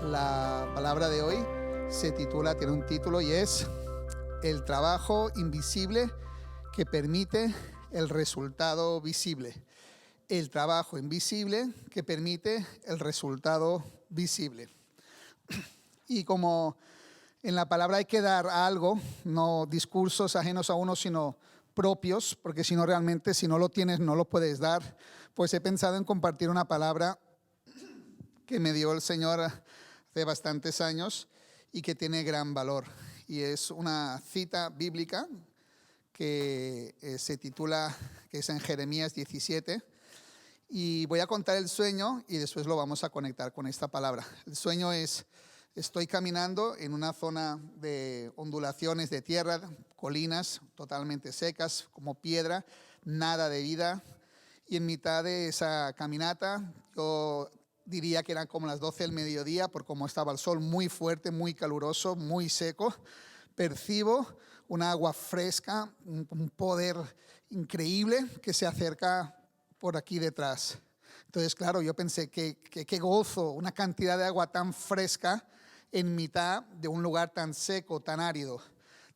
La palabra de hoy tiene un título y es El trabajo invisible que permite el resultado visible. El trabajo invisible que permite el resultado visible. Y como en la palabra hay que dar algo, no discursos ajenos a uno, sino propios, porque si no realmente, si no lo tienes, no lo puedes dar, pues he pensado en compartir una palabra que me dio el Señor hace bastantes años y que tiene gran valor. Y es una cita bíblica que se titula, que es en Jeremías 17. Y voy a contar el sueño y después lo vamos a conectar con esta palabra. El sueño es: estoy caminando en una zona de ondulaciones de tierra, colinas totalmente secas, como piedra, nada de vida. Y en mitad de esa caminata, yo diría que eran como las 12 del mediodía, por cómo estaba el sol muy fuerte, muy caluroso, muy seco, percibo un agua fresca, un poder increíble que se acerca por aquí detrás. Entonces, claro, yo pensé que qué gozo, una cantidad de agua tan fresca en mitad de un lugar tan seco, tan árido.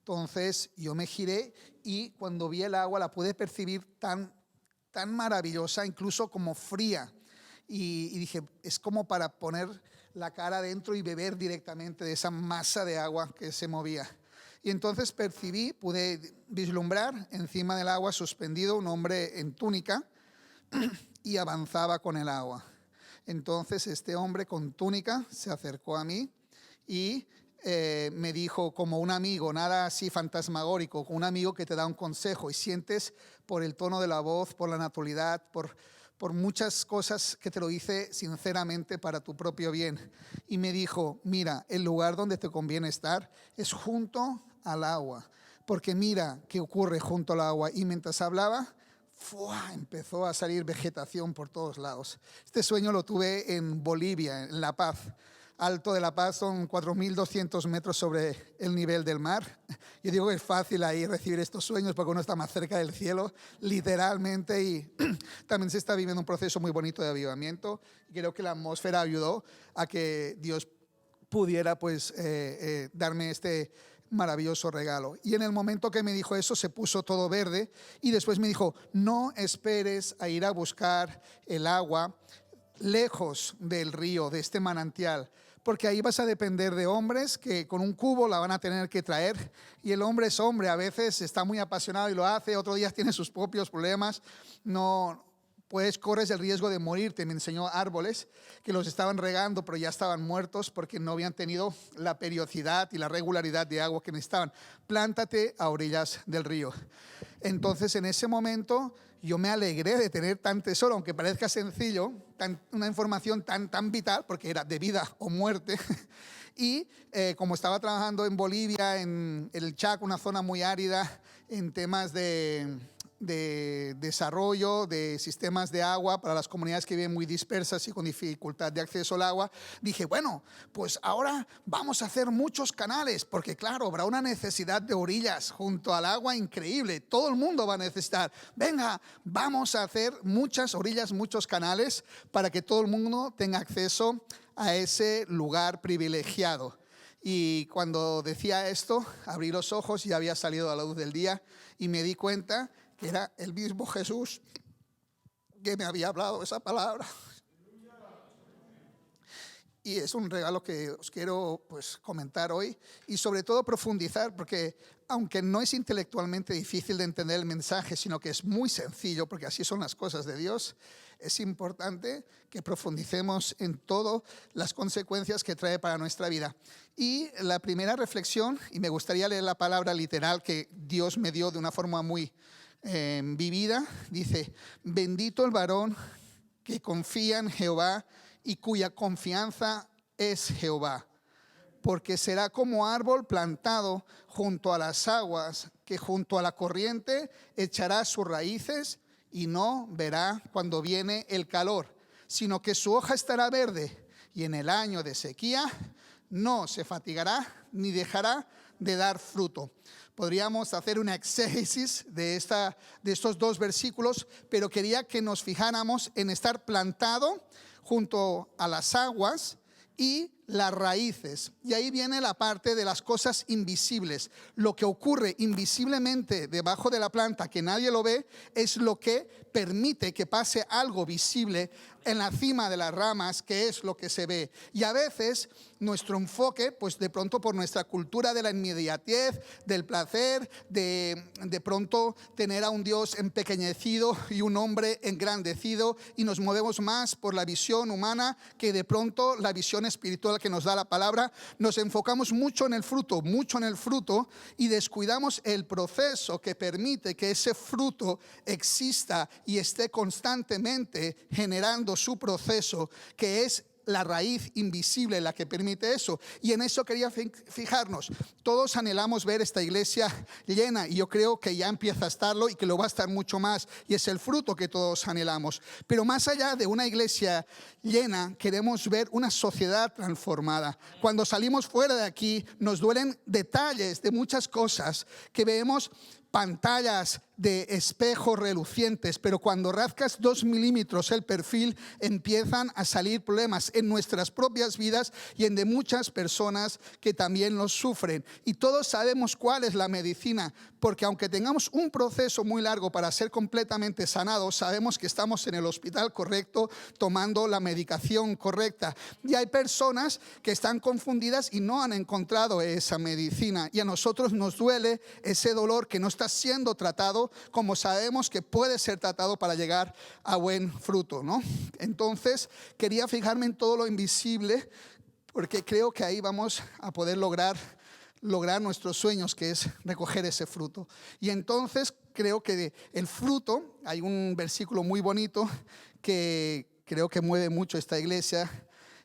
Entonces yo me giré y cuando vi el agua la pude percibir tan maravillosa, incluso como fría. Y dije, es como para poner la cara adentro y beber directamente de esa masa de agua que se movía. Y entonces pude vislumbrar encima del agua suspendido un hombre en túnica y avanzaba con el agua. Entonces este hombre con túnica se acercó a mí y me dijo, como un amigo, nada así fantasmagórico, un amigo que te da un consejo y sientes por el tono de la voz, por la naturalidad, por muchas cosas que te lo dice sinceramente para tu propio bien. Y me dijo, mira, el lugar donde te conviene estar es junto al agua, porque mira qué ocurre junto al agua. Y mientras hablaba, empezó a salir vegetación por todos lados. Este sueño lo tuve en Bolivia, en La Paz. Alto de La Paz son 4.200 metros sobre el nivel del mar. Yo digo que es fácil ahí recibir estos sueños porque uno está más cerca del cielo, literalmente, y también se está viviendo un proceso muy bonito de avivamiento. Y creo que la atmósfera ayudó a que Dios pudiera darme este maravilloso regalo. Y en el momento que me dijo eso, se puso todo verde y después me dijo, no esperes a ir a buscar el agua lejos del río, de este manantial, porque ahí vas a depender de hombres que con un cubo la van a tener que traer, y el hombre es hombre, a veces está muy apasionado y lo hace, otro día tiene sus propios problemas, corres el riesgo de morirte. Me enseñó árboles que los estaban regando pero ya estaban muertos porque no habían tenido la periodicidad y la regularidad de agua que necesitaban. Plántate a orillas del río. Entonces en ese momento yo me alegré de tener tan tesoro, aunque parezca sencillo, una información tan vital, porque era de vida o muerte. Y como estaba trabajando en Bolivia, en el Chaco, una zona muy árida, en temas de desarrollo de sistemas de agua para las comunidades que viven muy dispersas y con dificultad de acceso al agua, dije, bueno, pues ahora vamos a hacer muchos canales, porque claro, habrá una necesidad de orillas junto al agua increíble, todo el mundo va a necesitar. Venga, vamos a hacer muchas orillas, muchos canales para que todo el mundo tenga acceso a ese lugar privilegiado. Y cuando decía esto, abrí los ojos y había salido a la luz del día y me di cuenta que era el mismo Jesús que me había hablado esa palabra. Y es un regalo que os quiero comentar hoy y sobre todo profundizar, porque aunque no es intelectualmente difícil de entender el mensaje, sino que es muy sencillo, porque así son las cosas de Dios, es importante que profundicemos en todas las consecuencias que trae para nuestra vida. Y la primera reflexión, y me gustaría leer la palabra literal que Dios me dio de una forma muy vivida, dice: bendito el varón que confía en Jehová y cuya confianza es Jehová, porque será como árbol plantado junto a las aguas, que junto a la corriente echará sus raíces y no verá cuando viene el calor, sino que su hoja estará verde, y en el año de sequía no se fatigará ni dejará de dar fruto. Podríamos hacer una exégesis de estos dos versículos, pero quería que nos fijáramos en estar plantado junto a las aguas y las raíces. Y ahí viene la parte de las cosas invisibles. Lo que ocurre invisiblemente debajo de la planta, que nadie lo ve, es lo que permite que pase algo visible en la cima de las ramas, que es lo que se ve. Y a veces nuestro enfoque, pues de pronto por nuestra cultura de la inmediatez, del placer, de pronto tener a un Dios empequeñecido y un hombre engrandecido, y nos movemos más por la visión humana que de pronto la visión espiritual que nos da la palabra. Nos enfocamos mucho en el fruto, y descuidamos el proceso que permite que ese fruto exista y esté constantemente generando su proceso, que es la raíz invisible la que permite eso. Y en eso quería fijarnos. Todos anhelamos ver esta iglesia llena, y yo creo que ya empieza a estarlo y que lo va a estar mucho más, y es el fruto que todos anhelamos. Pero más allá de una iglesia llena, queremos ver una sociedad transformada. Cuando salimos fuera de aquí, nos duelen detalles de muchas cosas que vemos, pantallas de espejos relucientes, pero cuando rascas 2 milímetros el perfil, empiezan a salir problemas en nuestras propias vidas y en de muchas personas que también los sufren. Y todos sabemos cuál es la medicina, porque aunque tengamos un proceso muy largo para ser completamente sanados, sabemos que estamos en el hospital correcto, tomando la medicación correcta. Y hay personas que están confundidas y no han encontrado esa medicina, y a nosotros nos duele ese dolor que no está siendo tratado como sabemos que puede ser tratado para llegar a buen fruto, ¿no? Entonces quería fijarme en todo lo invisible, porque creo que ahí vamos a poder lograr nuestros sueños, que es recoger ese fruto. Y entonces creo que el fruto, hay un versículo muy bonito que creo que mueve mucho esta iglesia,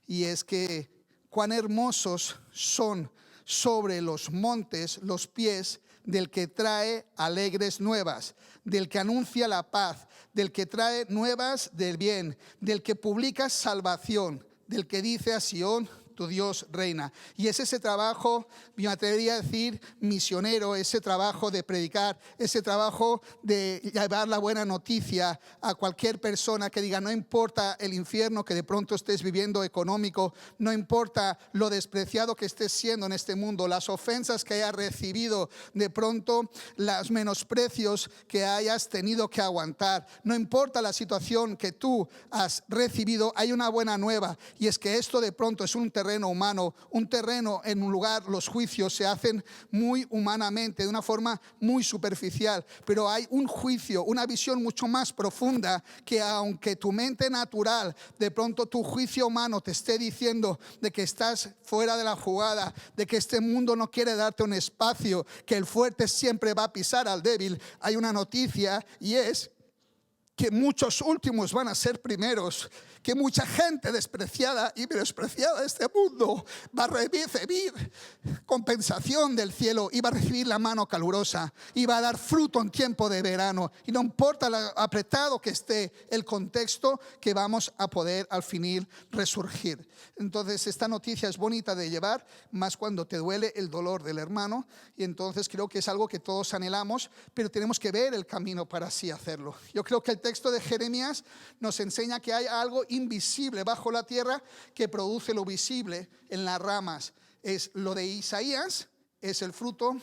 y es que cuán hermosos son sobre los montes los pies del que trae alegres nuevas, del que anuncia la paz, del que trae nuevas del bien, del que publica salvación, del que dice a Sión: tu Dios reina. Y es ese trabajo, me atrevería a decir, misionero, ese trabajo de predicar, ese trabajo de llevar la buena noticia a cualquier persona, que diga: no importa el infierno que de pronto estés viviendo económico, no importa lo despreciado que estés siendo en este mundo, las ofensas que hayas recibido, de pronto los menosprecios que hayas tenido que aguantar, no importa la situación que tú has recibido, hay una buena nueva, y es que esto de pronto es un terreno humano, un terreno en un lugar. Los juicios se hacen muy humanamente, de una forma muy superficial, pero hay un juicio, una visión mucho más profunda, que aunque tu mente natural, de pronto tu juicio humano te esté diciendo de que estás fuera de la jugada, de que este mundo no quiere darte un espacio, que el fuerte siempre va a pisar al débil, hay una noticia, y es que muchos últimos van a ser primeros, que mucha gente despreciada y menospreciada de este mundo va a recibir compensación del cielo, y va a recibir la mano calurosa, y va a dar fruto en tiempo de verano, y no importa lo apretado que esté el contexto, que vamos a poder al fin resurgir. Entonces esta noticia es bonita de llevar, más cuando te duele el dolor del hermano, y entonces creo que es algo que todos anhelamos, pero tenemos que ver el camino para así hacerlo. Yo creo que el texto de Jeremías nos enseña que hay algo invisible bajo la tierra que produce lo visible en las ramas. Es lo de Isaías, es el fruto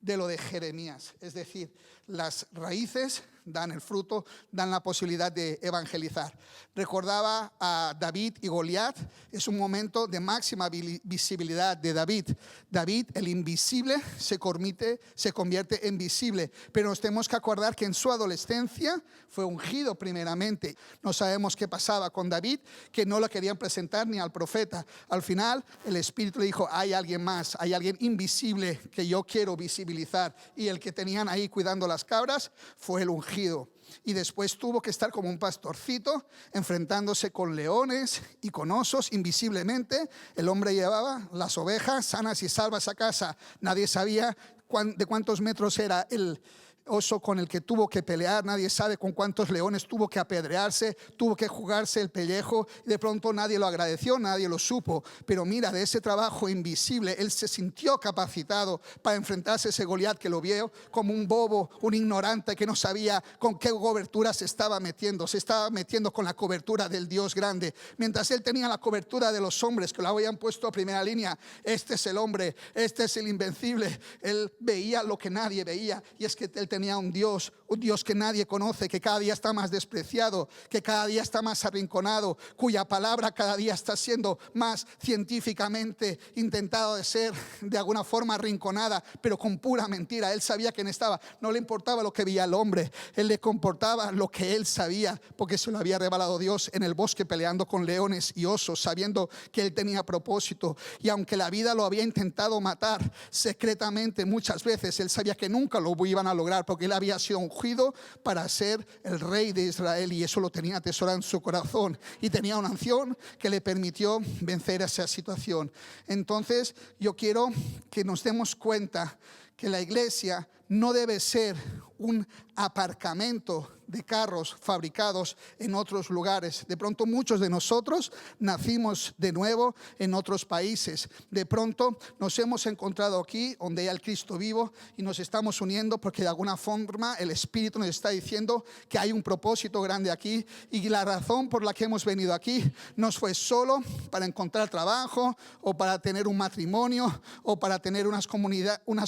de lo de Jeremías. Es decir, las raíces dan el fruto, dan la posibilidad de evangelizar. Recordaba a David y Goliat. Es un momento de máxima visibilidad de David. David, el invisible, se convierte en visible. Pero nos tenemos que acordar que en su adolescencia fue ungido primeramente. No sabemos qué pasaba con David, que no lo querían presentar ni al profeta. Al final el Espíritu le dijo: hay alguien más, hay alguien invisible que yo quiero visibilizar. Y el que tenían ahí cuidando las cabras fue el ungido. Y después tuvo que estar como un pastorcito, enfrentándose con leones y con osos invisiblemente. El hombre llevaba las ovejas sanas y salvas a casa. Nadie sabía de cuántos metros era oso con el que tuvo que pelear, nadie sabe con cuántos leones tuvo que apedrearse, tuvo que jugarse el pellejo, y de pronto nadie lo agradeció, nadie lo supo. Pero mira, de ese trabajo invisible, él se sintió capacitado para enfrentarse a ese Goliat que lo vio como un bobo, un ignorante que no sabía con qué cobertura se estaba metiendo con la cobertura del Dios grande. Mientras él tenía la cobertura de los hombres que lo habían puesto a primera línea, este es el hombre, este es el invencible. Él veía lo que nadie veía, y es que él tenía un Dios que nadie conoce, que cada día está más despreciado, que cada día está más arrinconado, cuya palabra cada día está siendo más científicamente intentado de ser de alguna forma arrinconada, pero con pura mentira. Él sabía quién estaba, no le importaba lo que veía el hombre, él le comportaba lo que él sabía, porque se lo había revelado Dios en el bosque peleando con leones y osos, sabiendo que él tenía propósito. Y aunque la vida lo había intentado matar secretamente muchas veces, él sabía que nunca lo iban a lograr, porque él había sido ungido para ser el rey de Israel, y eso lo tenía atesorado en su corazón, y tenía una unción que le permitió vencer esa situación. Entonces yo quiero que nos demos cuenta que la iglesia no debe ser un aparcamiento de carros fabricados en otros lugares. De pronto muchos de nosotros nacimos de nuevo en otros países. De pronto nos hemos encontrado aquí donde hay el Cristo vivo, y nos estamos uniendo porque de alguna forma el Espíritu nos está diciendo que hay un propósito grande aquí, y la razón por la que hemos venido aquí no fue solo para encontrar trabajo o para tener un matrimonio o para tener unas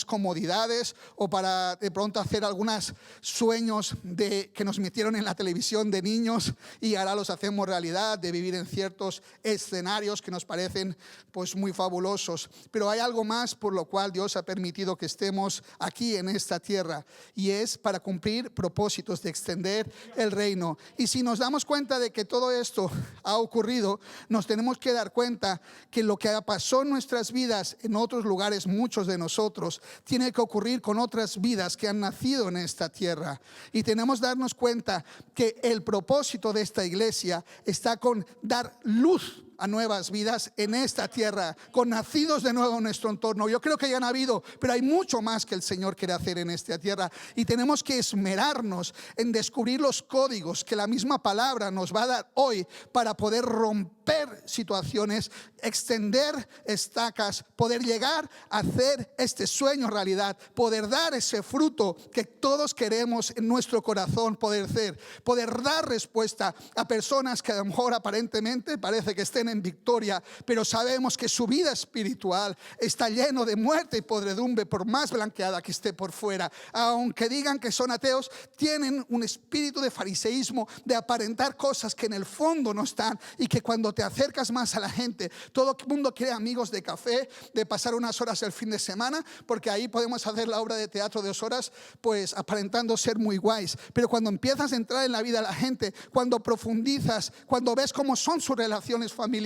comodidades o para de pronto hacer algunos sueños que nos metieron en la televisión de niños y ahora los hacemos realidad, de vivir en ciertos escenarios que nos parecen pues muy fabulosos. Pero hay algo más por lo cual Dios ha permitido que estemos aquí en esta tierra, y es para cumplir propósitos de extender el reino. Y si nos damos cuenta de que todo esto ha ocurrido, nos tenemos que dar cuenta que lo que pasó en nuestras vidas en otros lugares, muchos de nosotros, tiene que ocurrir con otras vidas que han nacido en esta tierra. Y tenemos que darnos cuenta que el propósito de esta iglesia está con dar luz a nuevas vidas en esta tierra, con nacidos de nuevo en nuestro entorno. Yo creo que ya han habido, pero hay mucho más que el Señor quiere hacer en esta tierra, y tenemos que esmerarnos en descubrir los códigos que la misma palabra nos va a dar hoy para poder romper situaciones, extender estacas, poder llegar a hacer este sueño realidad, poder dar ese fruto que todos queremos en nuestro corazón poder ser, poder dar respuesta a personas que a lo mejor aparentemente parece que estén en victoria, pero sabemos que su vida espiritual está lleno de muerte y podredumbre, por más blanqueada que esté por fuera. Aunque digan que son ateos, tienen un espíritu de fariseísmo, de aparentar cosas que en el fondo no están, y que cuando te acercas más a la gente, todo el mundo quiere amigos de café, de pasar unas horas el fin de semana, porque ahí podemos hacer la obra de teatro de 2 horas, pues aparentando ser muy guays. Pero cuando empiezas a entrar en la vida de la gente, cuando profundizas, cuando ves cómo son sus relaciones familiares,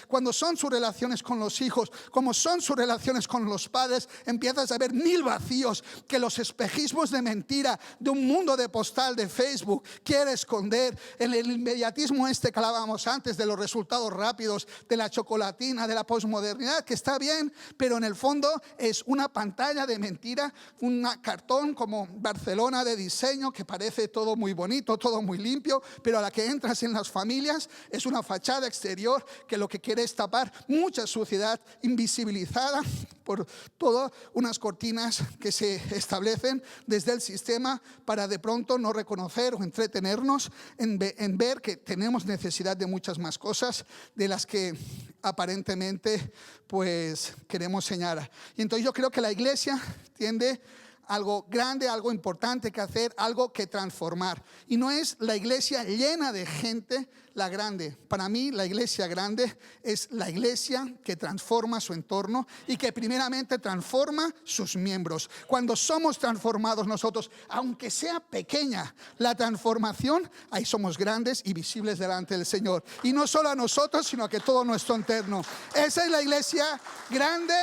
cuando son sus relaciones con los hijos, cómo son sus relaciones con los padres, empiezas a ver 1000 vacíos que los espejismos de mentira de un mundo de postal de Facebook quiere esconder. En el inmediatismo que hablábamos antes, de los resultados rápidos, de la chocolatina, de la posmodernidad, que está bien, pero en el fondo es una pantalla de mentira, un cartón como Barcelona de diseño, que parece todo muy bonito, todo muy limpio, pero a la que entras en las familias es una fachada exterior que lo que quiere es tapar mucha suciedad invisibilizada por todas unas cortinas que se establecen desde el sistema para de pronto no reconocer o entretenernos en ver que tenemos necesidad de muchas más cosas de las que aparentemente pues queremos señalar. Y entonces yo creo que la iglesia tiende algo grande, algo importante que hacer, algo que transformar. Y no es la iglesia llena de gente la grande. Para mí la iglesia grande es la iglesia que transforma su entorno y que primeramente transforma sus miembros. Cuando somos transformados nosotros, aunque sea pequeña la transformación, ahí somos grandes y visibles delante del Señor. Y no solo a nosotros, sino a que todo nuestro entorno. Esa es la iglesia grande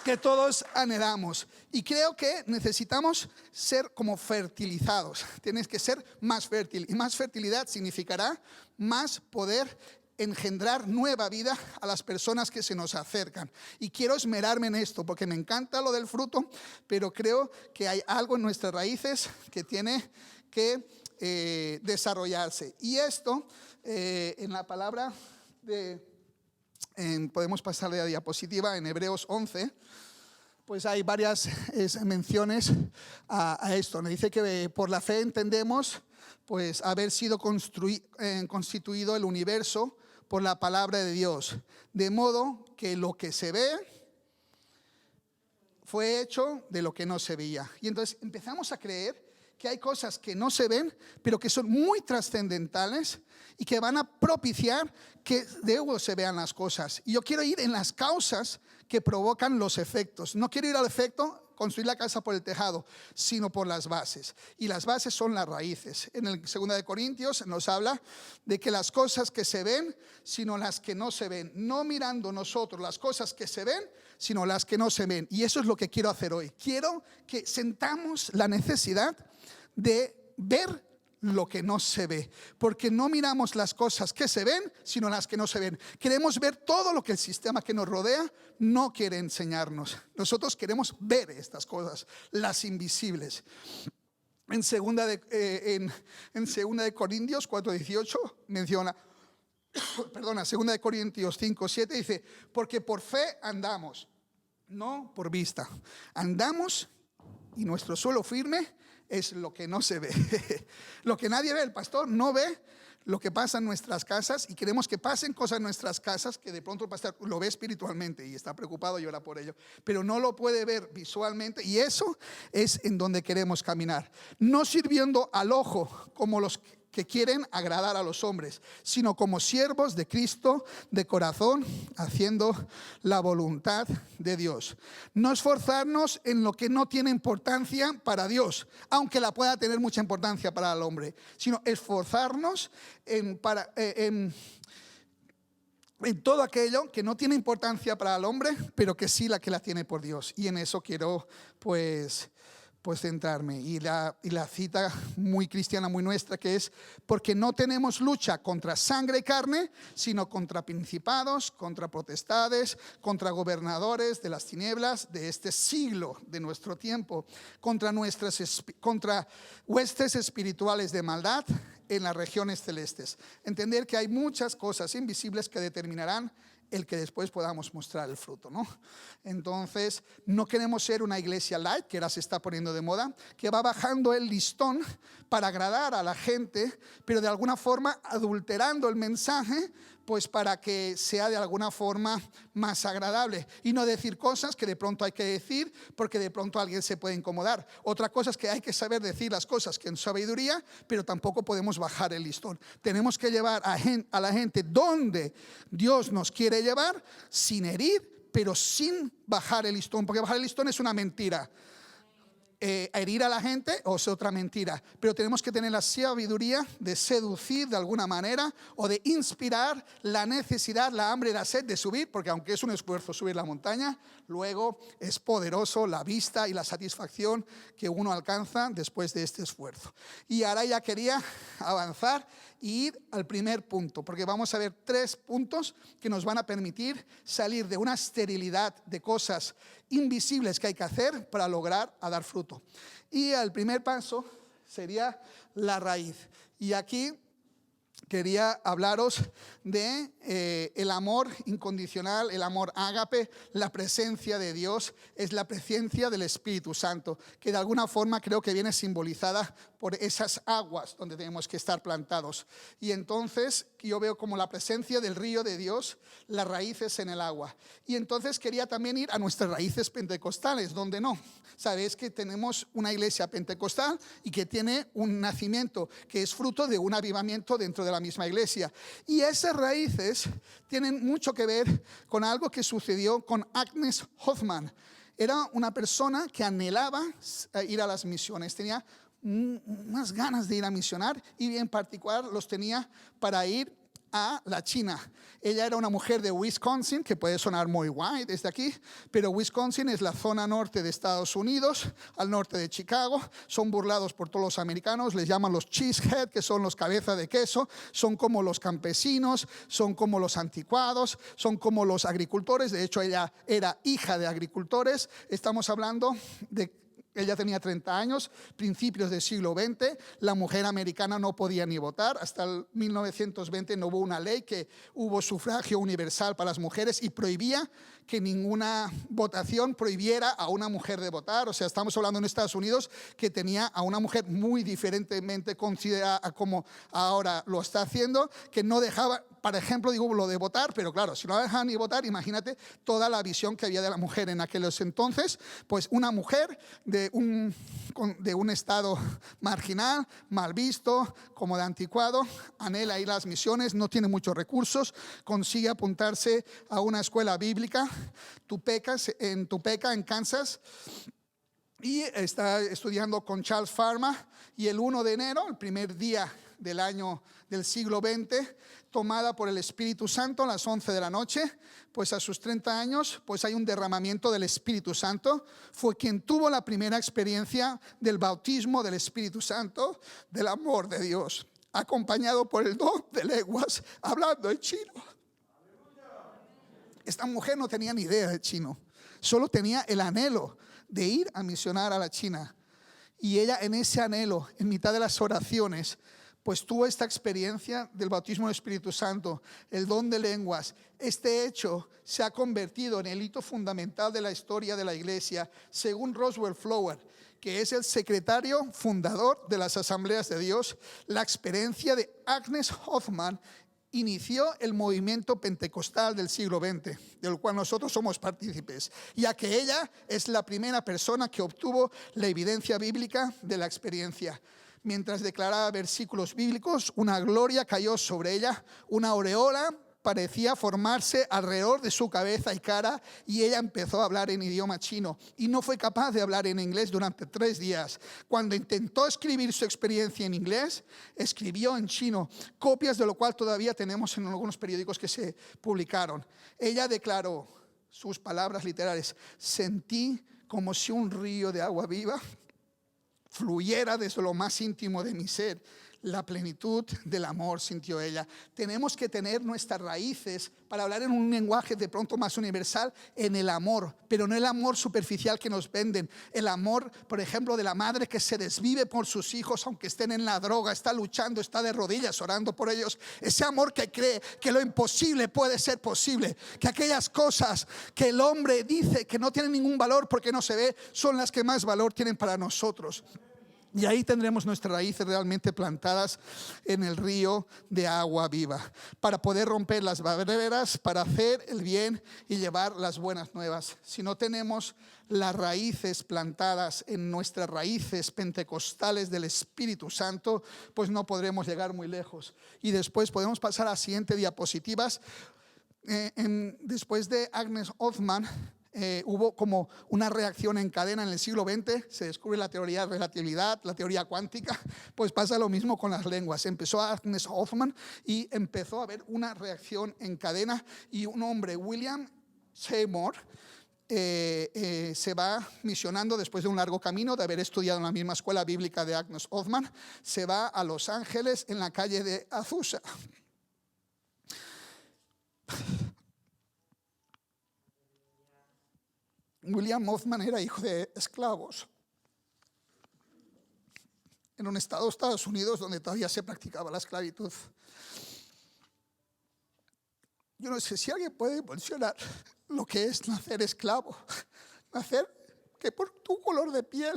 que todos anhelamos. Y creo que necesitamos ser como fertilizados. Tienes que ser más fértil. Y más fertilidad significará más poder engendrar nueva vida a las personas que se nos acercan. Y quiero esmerarme en esto porque me encanta lo del fruto, pero creo que hay algo en nuestras raíces que tiene que desarrollarse. Y esto en la palabra podemos pasarle a diapositiva, en Hebreos 11, pues hay varias menciones a esto. Me dice que por la fe entendemos pues haber sido constituido el universo por la palabra de Dios, de modo que lo que se ve fue hecho de lo que no se veía. Y entonces empezamos a creer que hay cosas que no se ven, pero que son muy trascendentales y que van a propiciar que luego se vean las cosas. Y yo quiero ir en las causas que provocan los efectos. No quiero ir al efecto, construir la casa por el tejado, sino por las bases. Y las bases son las raíces. En el 2 de Corintios nos habla de que las cosas que se ven, sino las que no se ven. No mirando nosotros las cosas que se ven, sino las que no se ven. Y eso es lo que quiero hacer hoy. Quiero que sentamos la necesidad de ver lo que no se ve, porque no miramos las cosas que se ven, sino las que no se ven. Queremos ver todo lo que el sistema que nos rodea no quiere enseñarnos. Nosotros queremos ver estas cosas, las invisibles. En segunda de Corintios 4:18 menciona, 2 de Corintios 5:7 dice, porque por fe andamos, no por vista. Andamos y nuestro suelo firme es lo que no se ve. Lo que nadie ve, el pastor no ve lo que pasa en nuestras casas, y queremos que pasen cosas en nuestras casas que de pronto el pastor lo ve espiritualmente y está preocupado y ora por ello, pero no lo puede ver visualmente, y eso es en donde queremos caminar, no sirviendo al ojo como los que quieren agradar a los hombres, sino como siervos de Cristo de corazón, haciendo la voluntad de Dios. No esforzarnos en lo que no tiene importancia para Dios, aunque la pueda tener mucha importancia para el hombre, sino esforzarnos en todo aquello que no tiene importancia para el hombre, pero que sí la tiene por Dios. Y en eso quiero pues centrarme. Y la cita muy cristiana, muy nuestra, que es: porque no tenemos lucha contra sangre y carne, sino contra principados, contra potestades, contra gobernadores de las tinieblas de este siglo, de nuestro tiempo, contra huestes espirituales de maldad en las regiones celestes. Entender que hay muchas cosas invisibles que determinarán el que después podamos mostrar el fruto, ¿no? Entonces, no queremos ser una iglesia light, que ahora se está poniendo de moda, que va bajando el listón para agradar a la gente, pero de alguna forma adulterando el mensaje, pues para que sea de alguna forma más agradable, y no decir cosas que de pronto hay que decir porque de pronto alguien se puede incomodar. Otra cosa es que hay que saber decir las cosas con sabiduría, pero tampoco podemos bajar el listón. Tenemos que llevar a la gente donde Dios nos quiere llevar, sin herir, pero sin bajar el listón, porque bajar el listón es una mentira. Herir a la gente o es otra mentira, pero tenemos que tener la sabiduría de seducir de alguna manera, o de inspirar la necesidad, la hambre y la sed de subir, porque aunque es un esfuerzo subir la montaña, luego es poderoso la vista y la satisfacción que uno alcanza después de este esfuerzo. Y ahora ya quería avanzar e ir al primer punto, porque vamos a ver 3 puntos que nos van a permitir salir de una esterilidad de cosas invisibles que hay que hacer para lograr a dar fruto. Y el primer paso sería la raíz. Y aquí quería hablaros de el amor incondicional, el amor ágape, la presencia de Dios, es la presencia del Espíritu Santo, que de alguna forma creo que viene simbolizada por esas aguas donde tenemos que estar plantados. Y entonces yo veo como la presencia del río de Dios, las raíces en el agua. Y entonces quería también ir a nuestras raíces pentecostales, donde no. Sabéis que tenemos una iglesia pentecostal y que tiene un nacimiento que es fruto de un avivamiento dentro de la misma iglesia. Y esas raíces tienen mucho que ver con algo que sucedió con Agnes Hoffman. Era una persona que anhelaba ir a las misiones, tenía unas ganas de ir a misionar, y en particular los tenía para ir a la China. Ella era una mujer de Wisconsin, que puede sonar muy guay desde aquí, pero Wisconsin es la zona norte de Estados Unidos, al norte de Chicago. Son burlados por todos los americanos, les llaman los cheesehead, que son los cabeza de queso. Son como los campesinos, son como los anticuados, son como los agricultores. De hecho, ella era hija de agricultores. Estamos hablando de... Ella tenía 30 años, principios del siglo XX. La mujer americana no podía ni votar. Hasta el 1920 no hubo una ley que hubo sufragio universal para las mujeres y prohibía que ninguna votación prohibiera a una mujer de votar. O sea, estamos hablando en Estados Unidos que tenía a una mujer muy diferentemente considerada a como ahora lo está haciendo, que no dejaba, por ejemplo, digo lo de votar, pero claro, si no la dejaban ni votar, imagínate toda la visión que había de la mujer en aquellos entonces. Pues una mujer de un estado marginal, mal visto, como de anticuado, anhela ir a las misiones, no tiene muchos recursos, consigue apuntarse a una escuela bíblica, Topeka, en Kansas, y está estudiando con Charles Farmer. Y el 1 de enero, el primer día del año del siglo XX, tomada por el Espíritu Santo a las 11 de la noche, pues a sus 30 años, pues hay un derramamiento del Espíritu Santo. Fue quien tuvo la primera experiencia del bautismo del Espíritu Santo, del amor de Dios, acompañado por el don de lenguas, hablando en chino. Esta mujer no tenía ni idea de chino, solo tenía el anhelo de ir a misionar a la China. Y ella, en ese anhelo, en mitad de las oraciones, pues tuvo esta experiencia del bautismo del Espíritu Santo, el don de lenguas. Este hecho se ha convertido en el hito fundamental de la historia de la iglesia, según Roswell Flower, que es el secretario fundador de las Asambleas de Dios. La experiencia de Agnes Hoffman inició el movimiento pentecostal del siglo XX, del cual nosotros somos partícipes, ya que ella es la primera persona que obtuvo la evidencia bíblica de la experiencia. Mientras declaraba versículos bíblicos, una gloria cayó sobre ella, una aureola parecía formarse alrededor de su cabeza y cara, y ella empezó a hablar en idioma chino y no fue capaz de hablar en inglés durante 3 días. Cuando intentó escribir su experiencia en inglés, escribió en chino, copias de lo cual todavía tenemos en algunos periódicos que se publicaron. Ella declaró sus palabras literales: sentí como si un río de agua viva fluyera desde lo más íntimo de mi ser. La plenitud del amor sintió ella. Tenemos que tener nuestras raíces para hablar en un lenguaje de pronto más universal, en el amor, pero no el amor superficial que nos venden. El amor, por ejemplo, de la madre que se desvive por sus hijos aunque estén en la droga, está luchando, está de rodillas orando por ellos. Ese amor que cree que lo imposible puede ser posible, que aquellas cosas que el hombre dice que no tienen ningún valor porque no se ve, son las que más valor tienen para nosotros. Y ahí tendremos nuestras raíces realmente plantadas en el río de agua viva, para poder romper las barreras, para hacer el bien y llevar las buenas nuevas. Si no tenemos las raíces plantadas en nuestras raíces pentecostales del Espíritu Santo, pues no podremos llegar muy lejos. Y después podemos pasar a las siguientes diapositivas. Después de Agnes Hoffman, hubo como una reacción en cadena en el siglo XX. Se descubre la teoría de relatividad, la teoría cuántica. Pues pasa lo mismo con las lenguas. Empezó Agnes Hoffman y empezó a haber una reacción en cadena, y un hombre, William Seymour, se va misionando después de un largo camino de haber estudiado en la misma escuela bíblica de Agnes Hoffman. Se va a Los Ángeles, en la calle de Azusa. William Hoffman era hijo de esclavos en un estado de Estados Unidos donde todavía se practicaba la esclavitud. Yo no sé si alguien puede mencionar lo que es nacer esclavo. Nacer que por tu color de piel,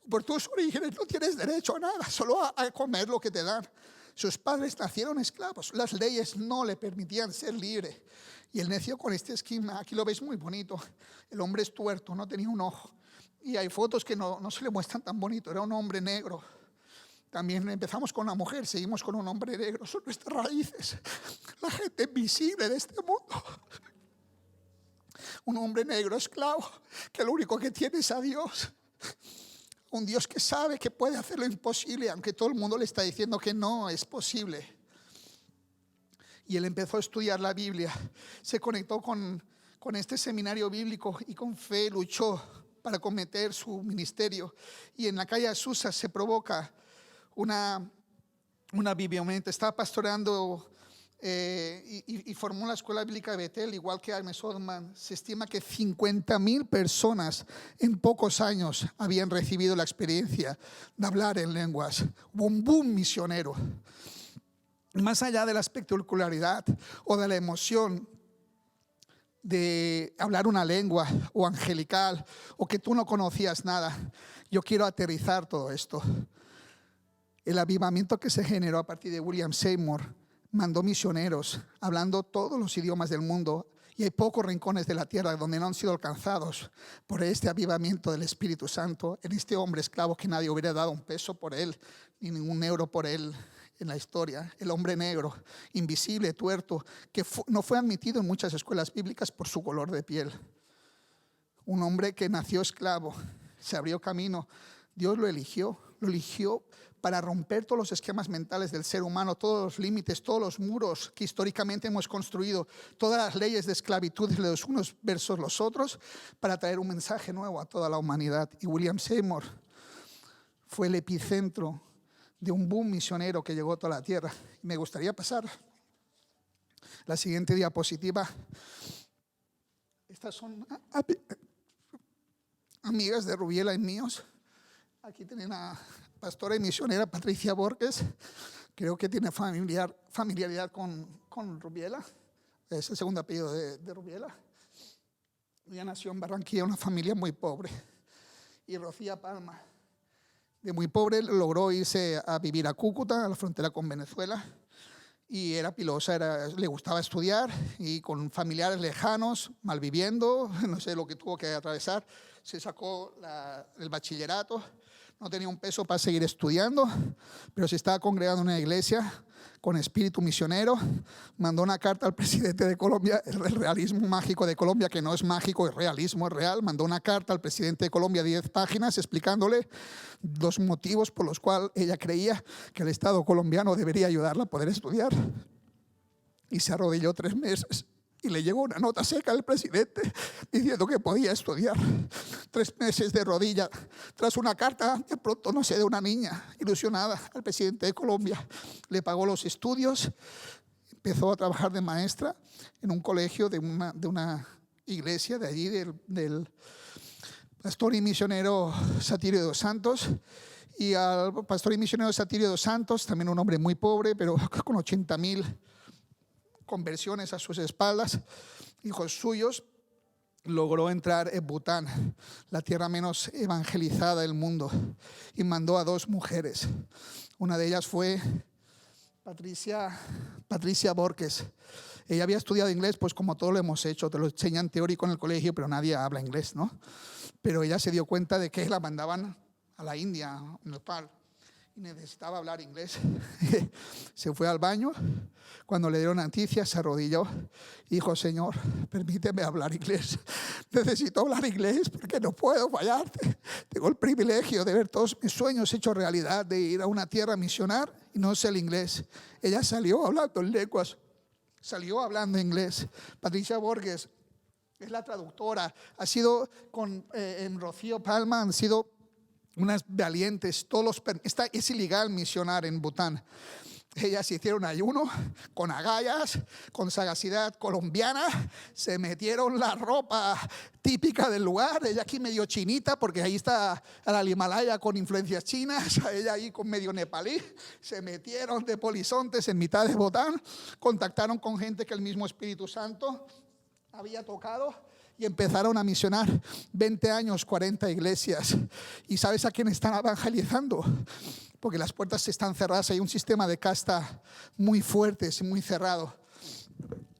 por tus orígenes, no tienes derecho a nada, solo a comer lo que te dan. Sus padres nacieron esclavos, las leyes no le permitían ser libre. Y el necio con este esquema, aquí lo ves muy bonito. El hombre es tuerto, no tenía un ojo. Y hay fotos que no se le muestran tan bonito. Era un hombre negro. También empezamos con una mujer, seguimos con un hombre negro. Son nuestras raíces. La gente invisible de este mundo. Un hombre negro esclavo, que lo único que tiene es a Dios. Un Dios que sabe que puede hacer lo imposible, aunque todo el mundo le está diciendo que no es posible. y él empezó a estudiar la Biblia. Se conectó con este seminario bíblico y con fe luchó para cometer su ministerio. Y en la calle Azusa se provoca una avivamiento. Estaba pastoreando y formó la escuela bíblica de Betel, igual que Agnes Odman. Se estima que 50,000 personas en pocos años habían recibido la experiencia de hablar en lenguas. Hubo un boom misionero. Más allá de la espectacularidad o de la emoción de hablar una lengua o angelical o que tú no conocías nada, yo quiero aterrizar todo esto. El avivamiento que se generó a partir de William Seymour mandó misioneros hablando todos los idiomas del mundo, y hay pocos rincones de la tierra donde no han sido alcanzados por este avivamiento del Espíritu Santo en este hombre esclavo que nadie hubiera dado un peso por él ni ningún euro por él en la historia. El hombre negro, invisible, tuerto, que no fue admitido en muchas escuelas bíblicas por su color de piel. Un hombre que nació esclavo, se abrió camino. Dios lo eligió para romper todos los esquemas mentales del ser humano, todos los límites, todos los muros que históricamente hemos construido, todas las leyes de esclavitud de los unos versus los otros, para traer un mensaje nuevo a toda la humanidad. Y William Seymour fue el epicentro de un boom misionero que llegó a toda la tierra. Me gustaría pasar la siguiente diapositiva. Estas son amigas de Rubiela y míos. Aquí tienen a pastora y misionera Patricia Borges. Creo que tiene familiaridad con Rubiela. Es el segundo apellido de Rubiela. Ella nació en Barranquilla, una familia muy pobre. Y Rocía Palma, de muy pobre, logró irse a vivir a Cúcuta, a la frontera con Venezuela. Y era pilosa, le gustaba estudiar, y con familiares lejanos, malviviendo, no sé lo que tuvo que atravesar, se sacó el bachillerato. No tenía un peso para seguir estudiando, pero se estaba congregando en una iglesia con espíritu misionero. Mandó una carta al presidente de Colombia, el realismo mágico de Colombia, que no es mágico, es realismo, es real. Mandó una carta al presidente de Colombia de 10 páginas explicándole los motivos por los cuales ella creía que el Estado colombiano debería ayudarla a poder estudiar. Y se arrodilló 3 meses. Y le llegó una nota seca al presidente diciendo que podía estudiar. 3 meses de rodilla tras una carta de pronto, no sé, de una niña ilusionada al presidente de Colombia. Le pagó los estudios, empezó a trabajar de maestra en un colegio de una iglesia de allí, del pastor y misionero Satirio dos Santos. Y al pastor y misionero Satirio dos Santos, también un hombre muy pobre, pero con 80,000 conversiones a sus espaldas, hijos suyos, logró entrar en Bután, la tierra menos evangelizada del mundo, y mandó a 2 mujeres. Una de ellas fue Patricia Borges. Ella había estudiado inglés, pues como todo lo hemos hecho, te lo enseñan teórico en el colegio, pero nadie habla inglés, ¿no? Pero ella se dio cuenta de que la mandaban a la India, a Nepal, y necesitaba hablar inglés. Se fue al baño. Cuando le dieron noticias, se arrodilló y dijo: Señor, permíteme hablar inglés. Necesito hablar inglés porque no puedo fallarte. Tengo el privilegio de ver todos mis sueños hechos realidad, de ir a una tierra a misionar, y no sé el inglés. Ella salió hablando en lenguas, salió hablando inglés. Patricia Borges es la traductora. Ha sido en Rocío Palma, han sido unas valientes. Es ilegal misionar en Bután. Ellas hicieron ayuno con agallas, con sagacidad colombiana, se metieron la ropa típica del lugar. Ella aquí medio chinita, porque ahí está el Himalaya con influencias chinas, ella ahí con medio nepalí. Se metieron de polizontes en mitad de Bután, contactaron con gente que el mismo Espíritu Santo había tocado, y empezaron a misionar. 20 años, 40 iglesias. ¿Y sabes a quién están evangelizando? Porque las puertas están cerradas. Hay un sistema de casta muy fuerte, muy cerrado.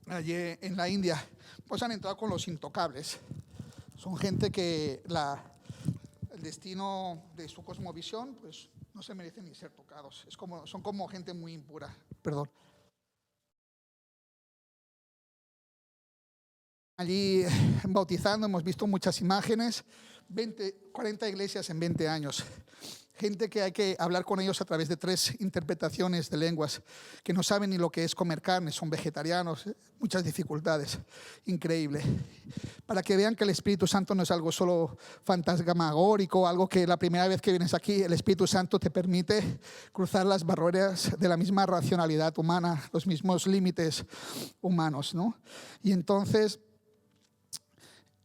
Allí en la India, pues han entrado con los intocables. Son gente que el destino de su cosmovisión, pues no se merecen ni ser tocados. Son como gente muy impura. Perdón. Allí bautizando, hemos visto muchas imágenes, 40 iglesias en 20 años. gente que hay que hablar con ellos a través de 3 interpretaciones de lenguas, que no saben ni lo que es comer carne, son vegetarianos, muchas dificultades, increíble. Para que vean que el Espíritu Santo no es algo solo fantasmagórico, algo que la primera vez que vienes aquí, el Espíritu Santo te permite cruzar las barreras de la misma racionalidad humana, los mismos límites humanos, ¿no? Y entonces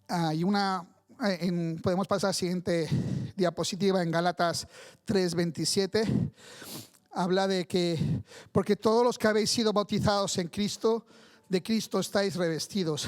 hay podemos pasar a la siguiente diapositiva. En Gálatas 3:27 habla de que porque todos los que habéis sido bautizados en Cristo, de Cristo estáis revestidos.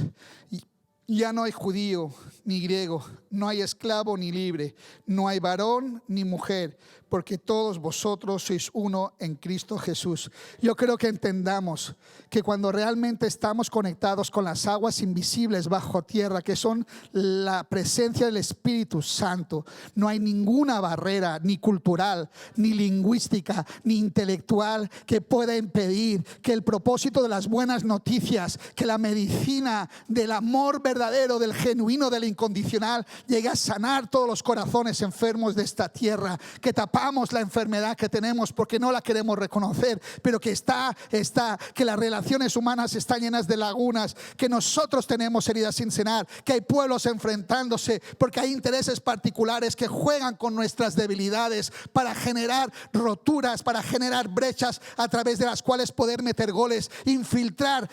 Y ya no hay judío ni griego, no hay esclavo ni libre, no hay varón ni mujer, porque todos vosotros sois uno en Cristo Jesús. Yo creo que entendamos que cuando realmente estamos conectados con las aguas invisibles bajo tierra, que son la presencia del Espíritu Santo, no hay ninguna barrera, ni cultural, ni lingüística, ni intelectual, que pueda impedir que el propósito de las buenas noticias, que la medicina del amor verdadero, del genuino, del incondicional, llegue a sanar todos los corazones enfermos de esta tierra, que tapamos la enfermedad que tenemos porque no la queremos reconocer, pero que que las relaciones humanas están llenas de lagunas, que nosotros tenemos heridas sin sanar, que hay pueblos enfrentándose porque hay intereses particulares que juegan con nuestras debilidades para generar roturas, para generar brechas a través de las cuales poder meter goles, infiltrar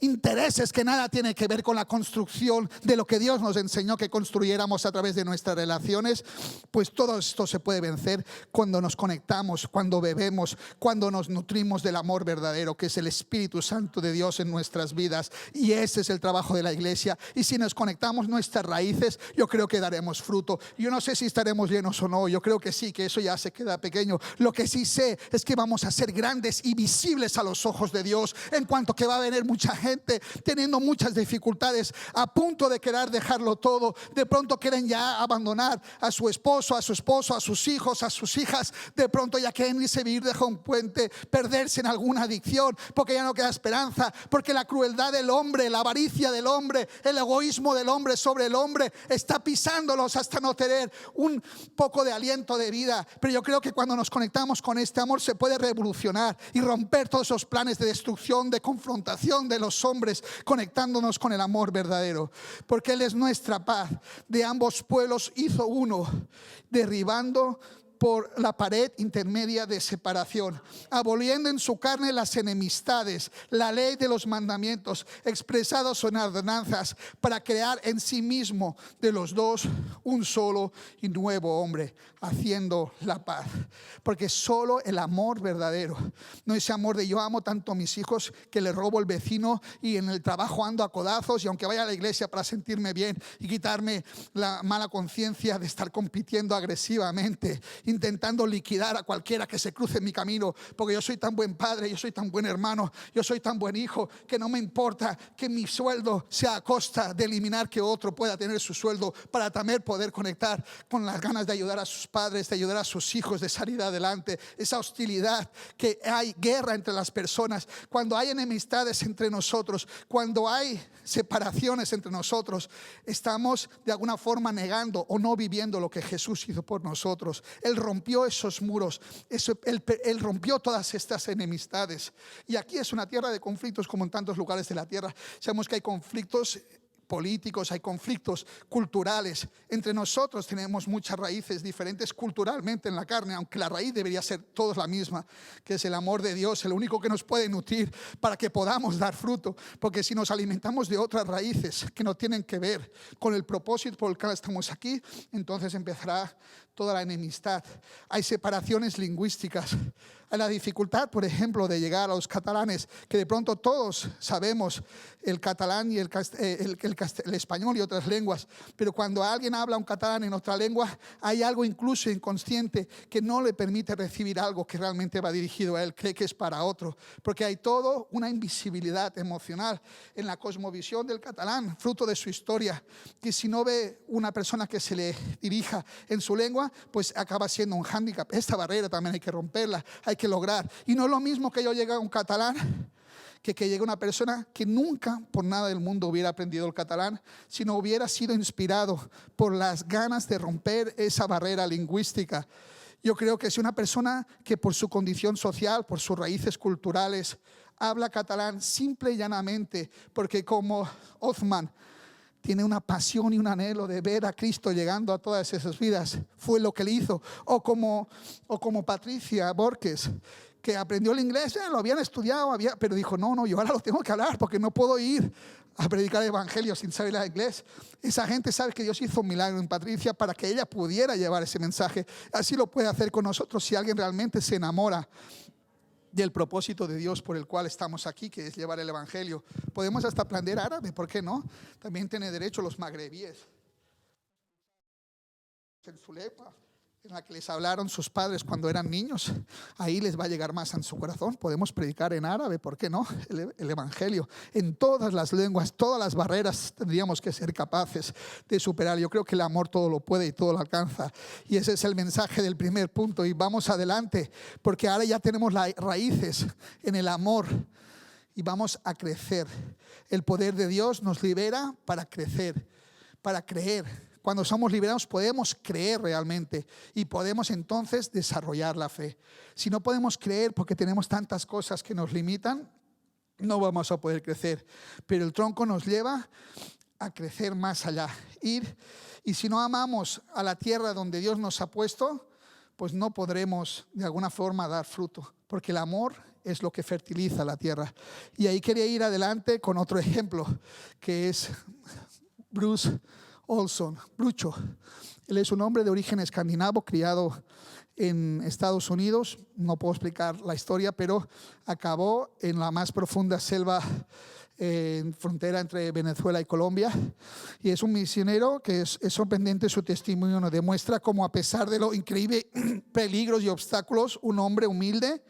intereses que nada tienen que ver con la construcción de lo que Dios nos enseñó que construyéramos a través de nuestras relaciones. Pues todo esto se puede vencer cuando nos conectamos, cuando bebemos, cuando nos nutrimos del amor verdadero, que es el Espíritu Santo de Dios en nuestras vidas. Y ese es el trabajo de la iglesia. Y si nos conectamos nuestras raíces, yo creo que daremos fruto. Yo no sé si estaremos llenos o no, yo creo que sí, que eso ya se queda pequeño. Lo que sí sé es que vamos a ser grandes y visibles a los ojos de Dios, en cuanto que va a venir mucha gente teniendo muchas dificultades, a punto de querer dejarlo todo. De pronto quieren ya abandonar a su esposo, a sus hijos, a sus hijas. De pronto ya quieren irse a vivir debajo de un puente, perderse en alguna adicción, porque ya no queda esperanza, porque la crueldad del hombre, la avaricia del hombre, el egoísmo del hombre sobre el hombre está pisándolos hasta no tener un poco de aliento de vida. Pero yo creo que cuando nos conectamos con este amor se puede revolucionar y romper todos esos planes de destrucción, de confrontación de los hombres, conectándonos con el amor verdadero, porque Él es nuestra paz. De ambos pueblos hizo uno, derribando por la pared intermedia de separación, aboliendo en su carne las enemistades, la ley de los mandamientos expresados en ordenanzas, para crear en sí mismo de los dos un solo y nuevo hombre, haciendo la paz. Porque solo el amor verdadero, no ese amor de yo amo tanto a mis hijos que le robo al vecino y en el trabajo ando a codazos, y aunque vaya a la iglesia para sentirme bien y quitarme la mala conciencia de estar compitiendo agresivamente, intentando liquidar a cualquiera que se cruce en mi camino, porque yo soy tan buen padre, yo soy tan buen hermano, yo soy tan buen hijo, que no me importa que mi sueldo sea a costa de eliminar que otro pueda tener su sueldo, para también poder conectar con las ganas de ayudar a sus padres, de ayudar a sus hijos, de salir adelante. Esa hostilidad, que hay guerra entre las personas, cuando hay enemistades entre nosotros, cuando hay separaciones entre nosotros, estamos de alguna forma negando o no viviendo lo que Jesús hizo por nosotros. Él rompió esos muros, él rompió todas estas enemistades. Y aquí es una tierra de conflictos, como en tantos lugares de la tierra. Sabemos que hay conflictos políticos, hay conflictos culturales. Entre nosotros tenemos muchas raíces diferentes culturalmente en la carne, aunque la raíz debería ser toda la misma, que es el amor de Dios, el único que nos puede nutrir para que podamos dar fruto. Porque si nos alimentamos de otras raíces que no tienen que ver con el propósito por el cual estamos aquí, entonces empezará toda la enemistad. Hay separaciones lingüísticas. Hay la dificultad, por ejemplo, de llegar a los catalanes, que de pronto todos sabemos el catalán y el español y otras lenguas, pero cuando alguien habla un catalán en otra lengua, hay algo incluso inconsciente que no le permite recibir algo que realmente va dirigido a él, cree que es para otro, porque hay todo una invisibilidad emocional en la cosmovisión del catalán, fruto de su historia, que si no ve una persona que se le dirija en su lengua, pues acaba siendo un hándicap. Esta barrera también hay que romperla, hay que lograr. Y no es lo mismo que yo llegue a un catalán que llegue una persona que nunca por nada del mundo hubiera aprendido el catalán, sino hubiera sido inspirado por las ganas de romper esa barrera lingüística. Yo creo que si una persona que por su condición social, por sus raíces culturales, habla catalán simple y llanamente, porque como Othman tiene una pasión y un anhelo de ver a Cristo llegando a todas esas vidas, fue lo que le hizo. O como Patricia Borges, que aprendió el inglés, lo habían estudiado, pero dijo, no, yo ahora lo tengo que hablar porque no puedo ir a predicar el evangelio sin saber el inglés. Esa gente sabe que Dios hizo un milagro en Patricia para que ella pudiera llevar ese mensaje. Así lo puede hacer con nosotros si alguien realmente se enamora del propósito de Dios por el cual estamos aquí, que es llevar el evangelio. Podemos hasta aprender árabe, ¿por qué no? También tiene derecho los magrebíes. En su lengua, en la que les hablaron sus padres cuando eran niños, ahí les va a llegar más en su corazón. Podemos predicar en árabe, ¿por qué no? El evangelio en todas las lenguas, todas las barreras tendríamos que ser capaces de superar. Yo creo que el amor todo lo puede y todo lo alcanza, y ese es el mensaje del primer punto. Y vamos adelante, porque ahora ya tenemos las raíces en el amor y vamos a crecer. El poder de Dios nos libera para crecer, para creer. Cuando somos liberados podemos creer realmente y podemos entonces desarrollar la fe. Si no podemos creer porque tenemos tantas cosas que nos limitan, no vamos a poder crecer. Pero el tronco nos lleva a crecer más allá. Y si no amamos a la tierra donde Dios nos ha puesto, pues no podremos de alguna forma dar fruto, porque el amor es lo que fertiliza la tierra. Y ahí quería ir adelante con otro ejemplo, que es Bruce Olson, Brucho. Él es un hombre de origen escandinavo, criado en Estados Unidos. No puedo explicar la historia, pero acabó en la más profunda selva en frontera entre Venezuela y Colombia. Y es un misionero que es sorprendente. Su testimonio nos demuestra cómo, a pesar de los increíbles peligros y obstáculos, un hombre humilde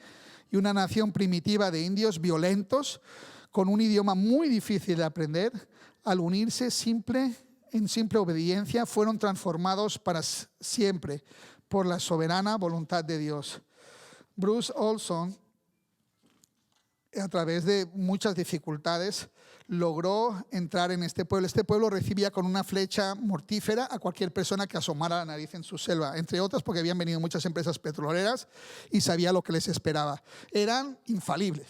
y una nación primitiva de indios violentos, con un idioma muy difícil de aprender, al unirse en simple obediencia, fueron transformados para siempre por la soberana voluntad de Dios. Bruce Olson, a través de muchas dificultades, logró entrar en este pueblo. Este pueblo recibía con una flecha mortífera a cualquier persona que asomara la nariz en su selva, entre otras porque habían venido muchas empresas petroleras y sabía lo que les esperaba. Eran infalibles,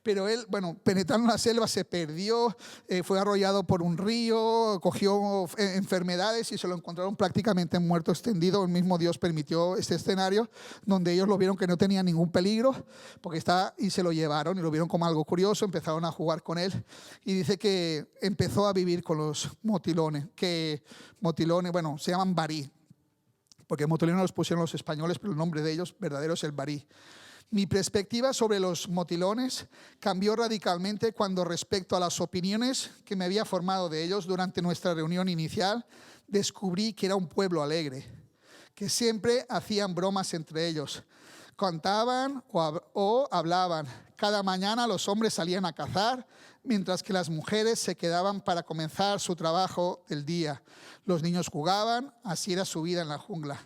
pero él, penetrando la selva, se perdió, fue arrollado por un río, cogió enfermedades y se lo encontraron prácticamente muerto, extendido. El mismo Dios permitió este escenario donde ellos lo vieron que no tenía ningún peligro porque y se lo llevaron y lo vieron como algo curioso, empezaron a jugar con él. Y dice que empezó a vivir con los motilones, se llaman barí, porque motilones los pusieron los españoles, pero el nombre de ellos verdadero es el barí. Mi perspectiva sobre los motilones cambió radicalmente cuando, respecto a las opiniones que me había formado de ellos durante nuestra reunión inicial, descubrí que era un pueblo alegre, que siempre hacían bromas entre ellos, cantaban o hablaban. Cada mañana los hombres salían a cazar, mientras que las mujeres se quedaban para comenzar su trabajo del día. Los niños jugaban, así era su vida en la jungla.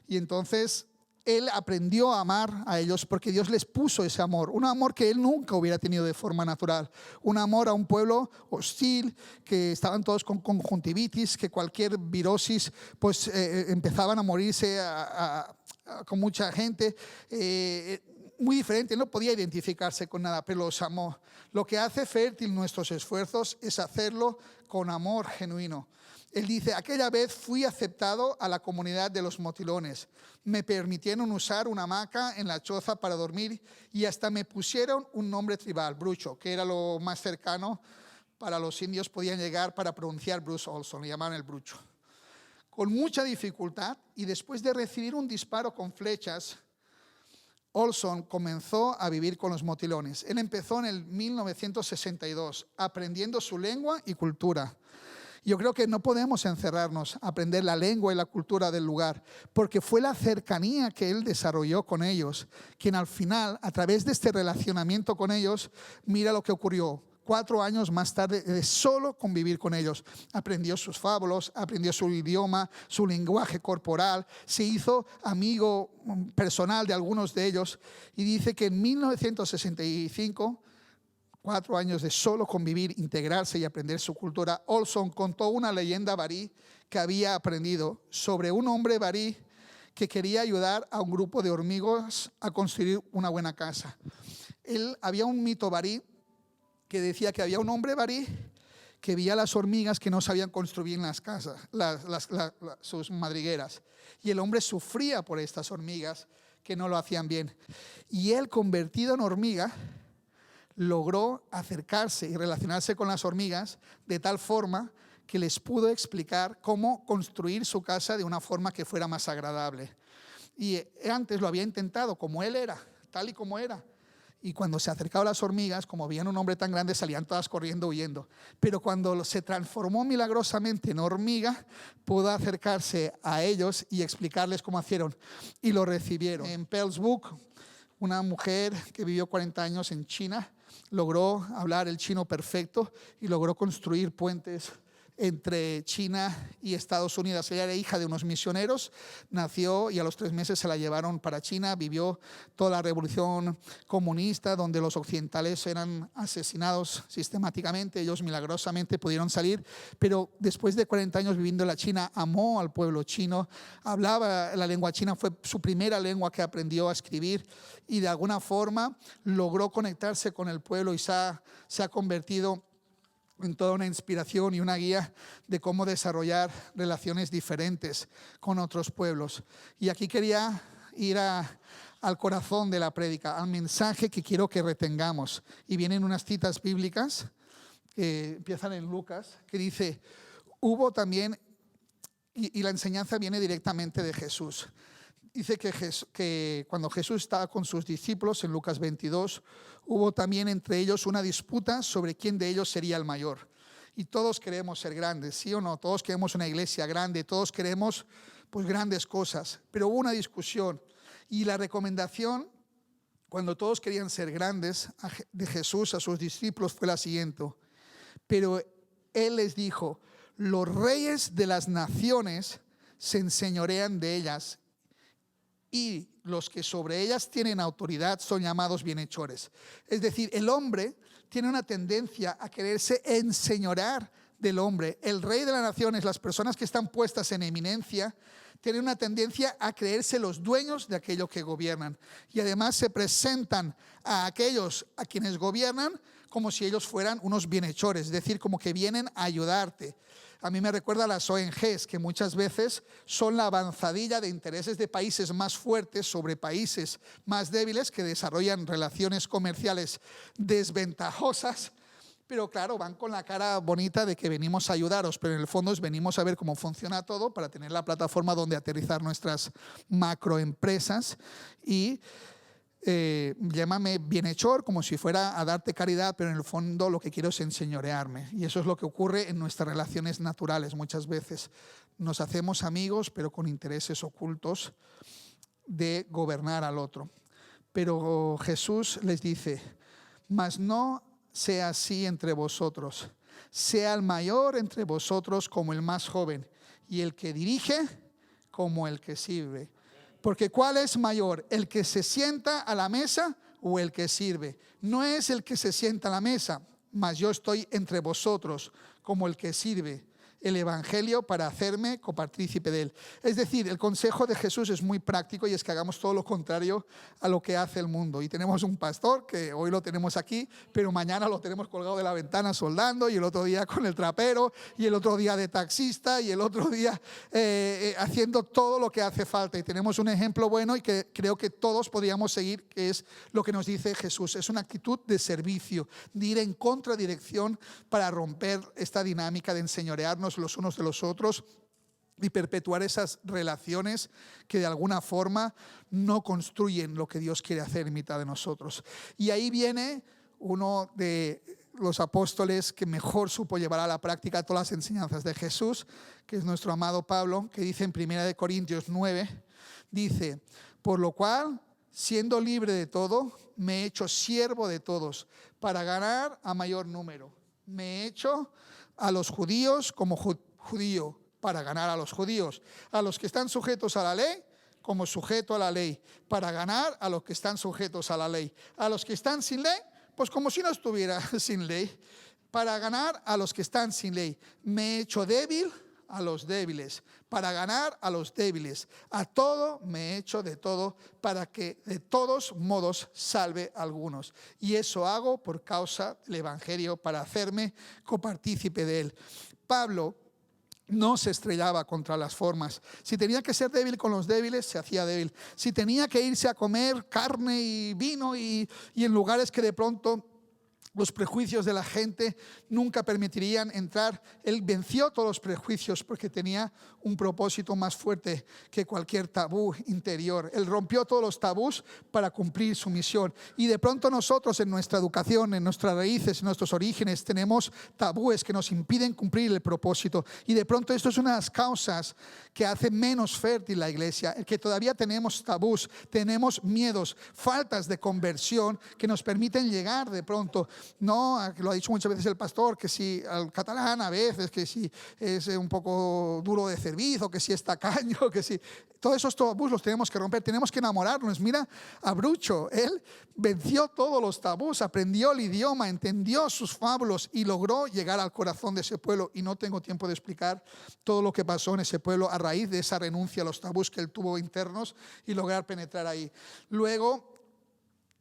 Y entonces él aprendió a amar a ellos porque Dios les puso ese amor, un amor que él nunca hubiera tenido de forma natural, un amor a un pueblo hostil, que estaban todos con conjuntivitis, que cualquier virosis pues empezaban a morirse con mucha gente, muy diferente, no podía identificarse con nada, pero los amó. Lo que hace fértil nuestros esfuerzos es hacerlo con amor genuino. Él dice: aquella vez fui aceptado a la comunidad de los motilones. Me permitieron usar una hamaca en la choza para dormir y hasta me pusieron un nombre tribal, Brucho, que era lo más cercano para los indios podían llegar para pronunciar Bruce Olson, le llamaban el Brucho. Con mucha dificultad y después de recibir un disparo con flechas, Olson comenzó a vivir con los motilones. Él empezó en el 1962, aprendiendo su lengua y cultura. Yo creo que no podemos encerrarnos a aprender la lengua y la cultura del lugar, porque fue la cercanía que él desarrolló con ellos, quien al final, a través de este relacionamiento con ellos, mira lo que ocurrió. 4 años más tarde, de solo convivir con ellos, aprendió sus fábulos, aprendió su idioma, su lenguaje corporal, se hizo amigo personal de algunos de ellos, y dice que en 1965, 4 años de solo convivir, integrarse y aprender su cultura, Olson contó una leyenda barí que había aprendido sobre un hombre barí que quería ayudar a un grupo de hormigos a construir una buena casa. Había un mito barí que decía que había un hombre barí que veía las hormigas que no sabían construir las casas, sus madrigueras. Y el hombre sufría por estas hormigas que no lo hacían bien. Y él, convertido en hormiga, logró acercarse y relacionarse con las hormigas de tal forma que les pudo explicar cómo construir su casa de una forma que fuera más agradable. Y antes lo había intentado como él era, tal y como era. Y cuando se acercaban las hormigas, como veían un hombre tan grande, salían todas corriendo, huyendo. Pero cuando se transformó milagrosamente en hormiga, pudo acercarse a ellos y explicarles cómo hicieron. Y lo recibieron. En Pearl's Book, una mujer que vivió 40 años en China, logró hablar el chino perfecto y logró construir puentes entre China y Estados Unidos. Ella era hija de unos misioneros, nació y a los 3 meses se la llevaron para China, vivió toda la revolución comunista donde los occidentales eran asesinados sistemáticamente. Ellos milagrosamente pudieron salir, pero después de 40 años viviendo en la China, amó al pueblo chino, hablaba la lengua china, fue su primera lengua que aprendió a escribir y de alguna forma logró conectarse con el pueblo y se ha convertido en toda una inspiración y una guía de cómo desarrollar relaciones diferentes con otros pueblos. Y aquí quería ir al corazón de la prédica, al mensaje que quiero que retengamos. Y vienen unas citas bíblicas que empiezan en Lucas, que dice, hubo también, y la enseñanza viene directamente de Jesús. Dice que cuando Jesús estaba con sus discípulos en Lucas 22, hubo también entre ellos una disputa sobre quién de ellos sería el mayor. Y todos queremos ser grandes, ¿sí o no? Todos queremos una iglesia grande, todos queremos pues grandes cosas. Pero hubo una discusión y la recomendación, cuando todos querían ser grandes, de Jesús a sus discípulos fue la siguiente. Pero Él les dijo, los reyes de las naciones se enseñorean de ellas y los que sobre ellas tienen autoridad son llamados bienhechores. Es decir, el hombre tiene una tendencia a quererse enseñorear del hombre. El rey de las naciones, las personas que están puestas en eminencia, tienen una tendencia a creerse los dueños de aquello que gobiernan. Y además se presentan a aquellos a quienes gobiernan como si ellos fueran unos bienhechores, es decir, como que vienen a ayudarte. A mí me recuerda a las ONGs, que muchas veces son la avanzadilla de intereses de países más fuertes sobre países más débiles que desarrollan relaciones comerciales desventajosas. Pero claro, van con la cara bonita de que venimos a ayudaros, pero en el fondo venimos a ver cómo funciona todo para tener la plataforma donde aterrizar nuestras macroempresas y llámame bienhechor como si fuera a darte caridad, pero en el fondo lo que quiero es enseñorearme. Y eso es lo que ocurre en nuestras relaciones naturales. Muchas veces nos hacemos amigos, pero con intereses ocultos de gobernar al otro. Pero Jesús les dice, mas no sea así entre vosotros. Sea el mayor entre vosotros como el más joven, y el que dirige como el que sirve. Porque ¿cuál es mayor? ¿El que se sienta a la mesa o el que sirve? No es el que se sienta a la mesa, mas yo estoy entre vosotros como el que sirve el evangelio para hacerme copartícipe de él. Es decir, el consejo de Jesús es muy práctico y es que hagamos todo lo contrario a lo que hace el mundo. Y tenemos un pastor que hoy lo tenemos aquí, pero mañana lo tenemos colgado de la ventana soldando, y el otro día con el trapero, y el otro día de taxista, y el otro día haciendo todo lo que hace falta. Y tenemos un ejemplo bueno y que creo que todos podríamos seguir, que es lo que nos dice Jesús. Es una actitud de servicio, de ir en contradirección para romper esta dinámica de enseñorearnos los unos de los otros y perpetuar esas relaciones que de alguna forma no construyen lo que Dios quiere hacer en mitad de nosotros. Y ahí viene uno de los apóstoles que mejor supo llevar a la práctica todas las enseñanzas de Jesús, que es nuestro amado Pablo, que dice en 1 Corintios 9, dice, por lo cual, siendo libre de todo, me he hecho siervo de todos, para ganar a mayor número. Me he hecho a los judíos como judío, para ganar a los judíos, a los que están sujetos a la ley como sujeto a la ley, para ganar a los que están sujetos a la ley, a los que están sin ley, pues como si no estuviera sin ley, para ganar a los que están sin ley. Me he hecho débil a los débiles, para ganar a los débiles. A todo me he hecho de todo, para que de todos modos salve a algunos. Y eso hago por causa del Evangelio, para hacerme copartícipe de él. Pablo no se estrellaba contra las formas. Si tenía que ser débil con los débiles, se hacía débil. Si tenía que irse a comer carne y vino y en lugares que de pronto los prejuicios de la gente nunca permitirían entrar, él venció todos los prejuicios porque tenía un propósito más fuerte que cualquier tabú interior. Él rompió todos los tabús para cumplir su misión. Y de pronto nosotros en nuestra educación, en nuestras raíces, en nuestros orígenes, tenemos tabúes que nos impiden cumplir el propósito. Y de pronto esto es una de las causas que hace menos fértil la iglesia, el que todavía tenemos tabús, tenemos miedos, faltas de conversión que nos permiten llegar de pronto. No, lo ha dicho muchas veces el pastor, que si al catalán a veces, que si es un poco duro de cerviz, o que si es tacaño, que si... Todos esos tabús los tenemos que romper, tenemos que enamorarnos. Mira a Brucho, él venció todos los tabús, aprendió el idioma, entendió sus fábulos y logró llegar al corazón de ese pueblo. Y no tengo tiempo de explicar todo lo que pasó en ese pueblo a raíz de esa renuncia a los tabús que él tuvo internos y lograr penetrar ahí. Luego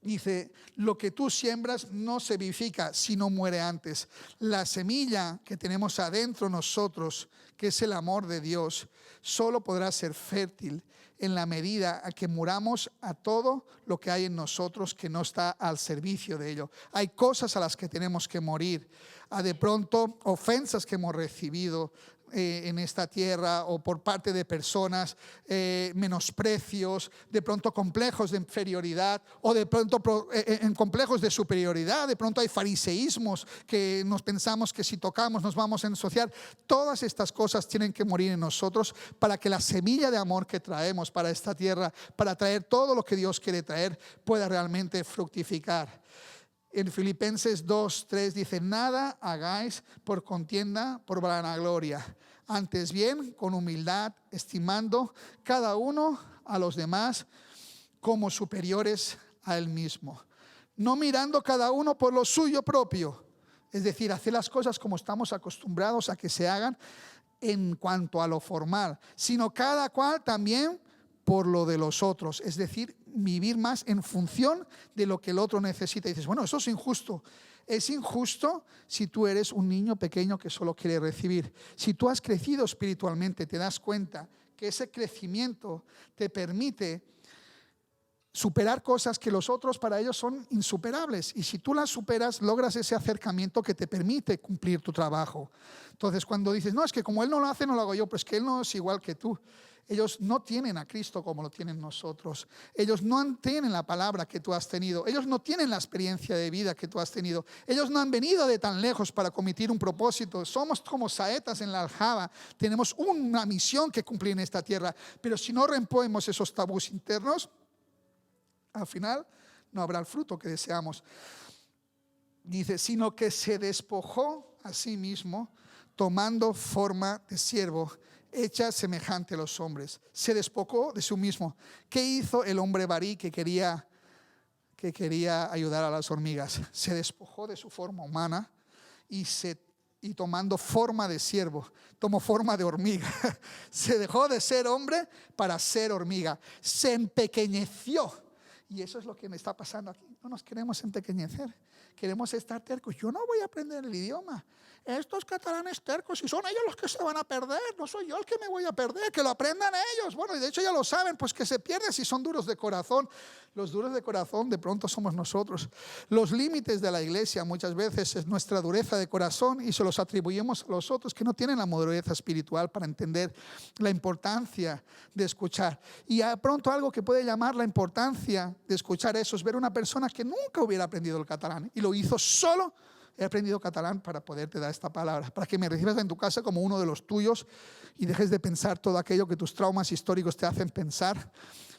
dice, lo que tú siembras no se vivifica, sino muere antes. La semilla que tenemos adentro nosotros, que es el amor de Dios, solo podrá ser fértil en la medida a que muramos a todo lo que hay en nosotros que no está al servicio de ello. Hay cosas a las que tenemos que morir, a de pronto ofensas que hemos recibido en esta tierra, o por parte de personas, menosprecios, de pronto complejos de inferioridad, o de pronto en complejos de superioridad. De pronto hay fariseísmos que nos pensamos que si tocamos nos vamos a ensuciar. Todas estas cosas tienen que morir en nosotros para que la semilla de amor que traemos para esta tierra, para traer todo lo que Dios quiere traer, pueda realmente fructificar. En Filipenses 2:3 dice, nada hagáis por contienda, por vanagloria, antes bien con humildad, estimando cada uno a los demás como superiores a él mismo, no mirando cada uno por lo suyo propio, es decir, hacer las cosas como estamos acostumbrados a que se hagan en cuanto a lo formal, sino cada cual también por lo de los otros, es decir, vivir más en función de lo que el otro necesita. Y dices, bueno, eso es injusto. Es injusto si tú eres un niño pequeño que solo quiere recibir. Si tú has crecido espiritualmente, te das cuenta que ese crecimiento te permite superar cosas que los otros para ellos son insuperables. Y si tú las superas, logras ese acercamiento que te permite cumplir tu trabajo. Entonces, cuando dices, no, es que como él no lo hace, no lo hago yo, pues que él no es igual que tú. Ellos no tienen a Cristo como lo tienen nosotros. Ellos no tienen la palabra que tú has tenido. Ellos no tienen la experiencia de vida que tú has tenido. Ellos no han venido de tan lejos para cometer un propósito. Somos como saetas en la aljaba. Tenemos una misión que cumplir en esta tierra. Pero si no rompemos esos tabús internos, al final no habrá el fruto que deseamos. Dice, sino que se despojó a sí mismo, tomando forma de siervo, hecha semejante a los hombres. Se despojó de sí mismo. ¿Qué hizo el hombre barí que quería ayudar a las hormigas? Se despojó de su forma humana y tomando forma de siervo, tomó forma de hormiga. Se dejó de ser hombre para ser hormiga. Se empequeñeció. Y eso es lo que me está pasando aquí. No nos queremos empequeñecer. Queremos estar tercos. Yo no voy a aprender el idioma. Estos catalanes tercos, y son ellos los que se van a perder, no soy yo el que me voy a perder, que lo aprendan ellos. Bueno, y de hecho ya lo saben, pues que se pierden si son duros de corazón. Los duros de corazón de pronto somos nosotros. Los límites de la iglesia muchas veces es nuestra dureza de corazón y se los atribuimos a los otros que no tienen la madurez espiritual para entender la importancia de escuchar. Y de pronto algo que puede llamar la importancia de escuchar eso es ver una persona que nunca hubiera aprendido el catalán y lo hizo solo. He aprendido catalán para poderte dar esta palabra, para que me recibas en tu casa como uno de los tuyos y dejes de pensar todo aquello que tus traumas históricos te hacen pensar,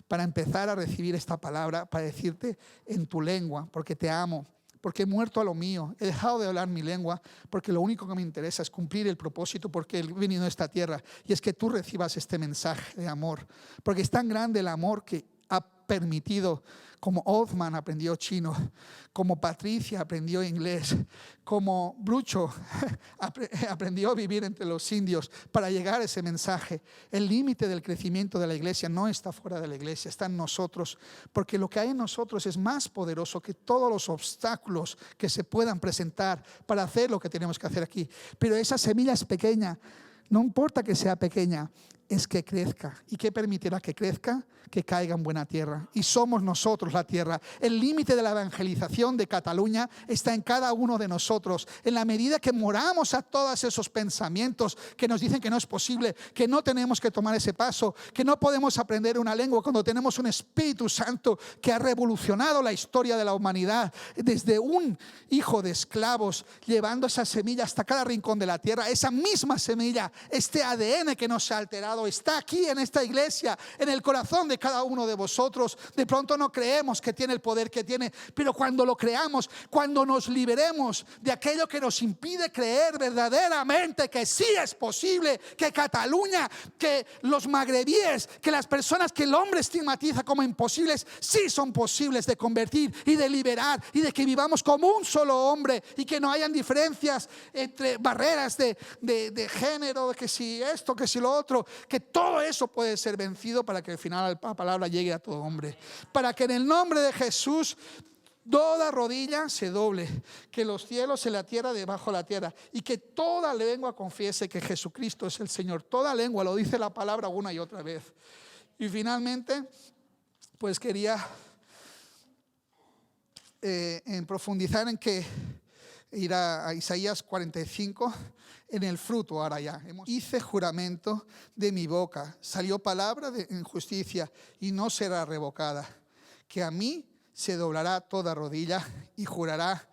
para empezar a recibir esta palabra, para decirte en tu lengua, porque te amo, porque he muerto a lo mío, he dejado de hablar mi lengua, porque lo único que me interesa es cumplir el propósito porque he venido a esta tierra, y es que tú recibas este mensaje de amor, porque es tan grande el amor que ha permitido, como Othman aprendió chino, como Patricia aprendió inglés, como Brucho aprendió a vivir entre los indios para llegar a ese mensaje. El límite del crecimiento de la iglesia no está fuera de la iglesia, está en nosotros, porque lo que hay en nosotros es más poderoso que todos los obstáculos que se puedan presentar para hacer lo que tenemos que hacer aquí. Pero esa semilla es pequeña, no importa que sea pequeña, es que crezca. ¿Y qué permitirá que crezca? Que caiga en buena tierra. Y somos nosotros la tierra. El límite de la evangelización de Cataluña está en cada uno de nosotros. En la medida que moramos a todos esos pensamientos que nos dicen que no es posible, que no tenemos que tomar ese paso, que no podemos aprender una lengua cuando tenemos un Espíritu Santo que ha revolucionado la historia de la humanidad, desde un hijo de esclavos, llevando esa semilla hasta cada rincón de la tierra. Esa misma semilla, este ADN que nos ha alterado, está aquí en esta iglesia, en el corazón de cada uno de vosotros. De pronto no creemos que tiene el poder que tiene, pero cuando lo creamos, cuando nos liberemos de aquello que nos impide creer verdaderamente que sí es posible, que Cataluña, que los magrebíes, que las personas que el hombre estigmatiza como imposibles, sí son posibles de convertir y de liberar, y de que vivamos como un solo hombre y que no hayan diferencias entre barreras de género, que si esto, que si lo otro, que todo eso puede ser vencido para que al final la palabra llegue a todo hombre, para que en el nombre de Jesús toda rodilla se doble, que los cielos y la tierra debajo de la tierra, y que toda lengua confiese que Jesucristo es el Señor. Toda lengua, lo dice la palabra una y otra vez. Y finalmente, pues quería en profundizar en que ir a Isaías 45, en el fruto ahora ya. Hice juramento de mi boca, salió palabra en justicia y no será revocada, que a mí se doblará toda rodilla y jurará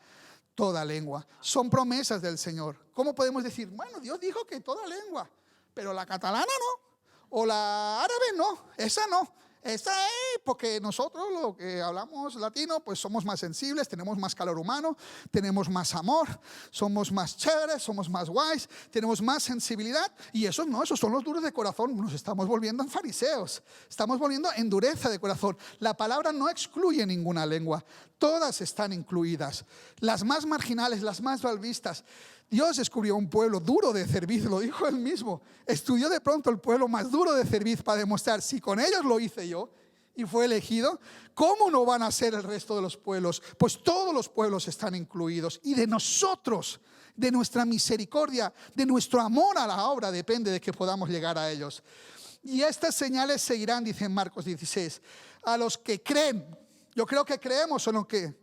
toda lengua. Son promesas del Señor. ¿Cómo podemos decir, bueno, Dios dijo que toda lengua, pero la catalana no, o la árabe no, esa no? Esa es porque nosotros lo que hablamos latino pues somos más sensibles, tenemos más calor humano, tenemos más amor, somos más chéveres, somos más guays, tenemos más sensibilidad. Y esos no, esos son los duros de corazón. Nos estamos volviendo en fariseos, estamos volviendo en dureza de corazón. La palabra no excluye ninguna lengua, todas están incluidas, las más marginales, las más mal vistas. Dios descubrió un pueblo duro de cerviz, lo dijo él mismo. Estudió de pronto el pueblo más duro de cerviz para demostrar, si con ellos lo hice yo y fue elegido, ¿cómo no van a ser el resto de los pueblos? Pues todos los pueblos están incluidos, y de nosotros, de nuestra misericordia, de nuestro amor a la obra, depende de que podamos llegar a ellos. Y estas señales seguirán, dice en Marcos 16, a los que creen. Yo creo que creemos o no que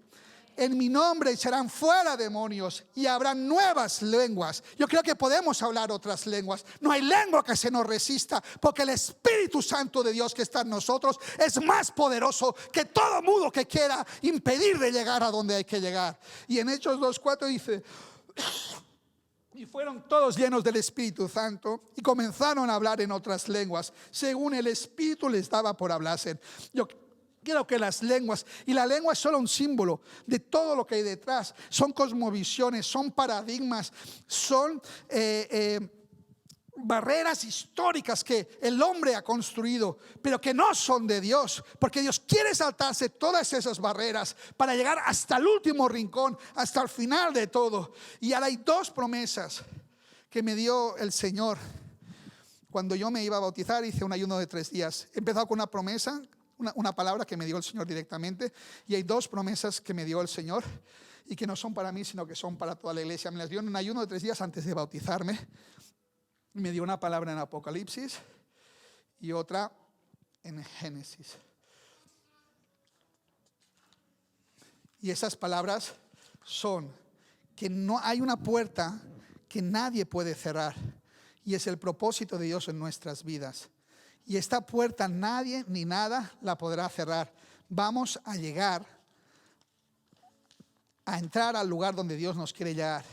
en mi nombre echarán fuera demonios y habrá nuevas lenguas. Yo creo que podemos hablar otras lenguas. No hay lengua que se nos resista, porque el Espíritu Santo de Dios que está en nosotros es más poderoso que todo mudo que quiera impedir de llegar a donde hay que llegar. Y en Hechos 2:4 dice, y fueron todos llenos del Espíritu Santo y comenzaron a hablar en otras lenguas, según el Espíritu les daba por hablarse. Yo creo que las lenguas, y la lengua es solo un símbolo de todo lo que hay detrás, son cosmovisiones, son paradigmas, son barreras históricas que el hombre ha construido, pero que no son de Dios, porque Dios quiere saltarse todas esas barreras para llegar hasta el último rincón, hasta el final de todo. Y ahora hay dos promesas que me dio el Señor. Cuando yo me iba a bautizar, hice un ayuno de 3 días. He empezado con una promesa, una palabra que me dio el Señor directamente, y hay 2 promesas que me dio el Señor y que no son para mí, sino que son para toda la iglesia. Me las dio en un ayuno de 3 días antes de bautizarme. Me dio una palabra en Apocalipsis y otra en Génesis. Y esas palabras son que no hay una puerta que nadie puede cerrar, y es el propósito de Dios en nuestras vidas. Y esta puerta nadie ni nada la podrá cerrar. Vamos a llegar a entrar al lugar donde Dios nos quiere llegar.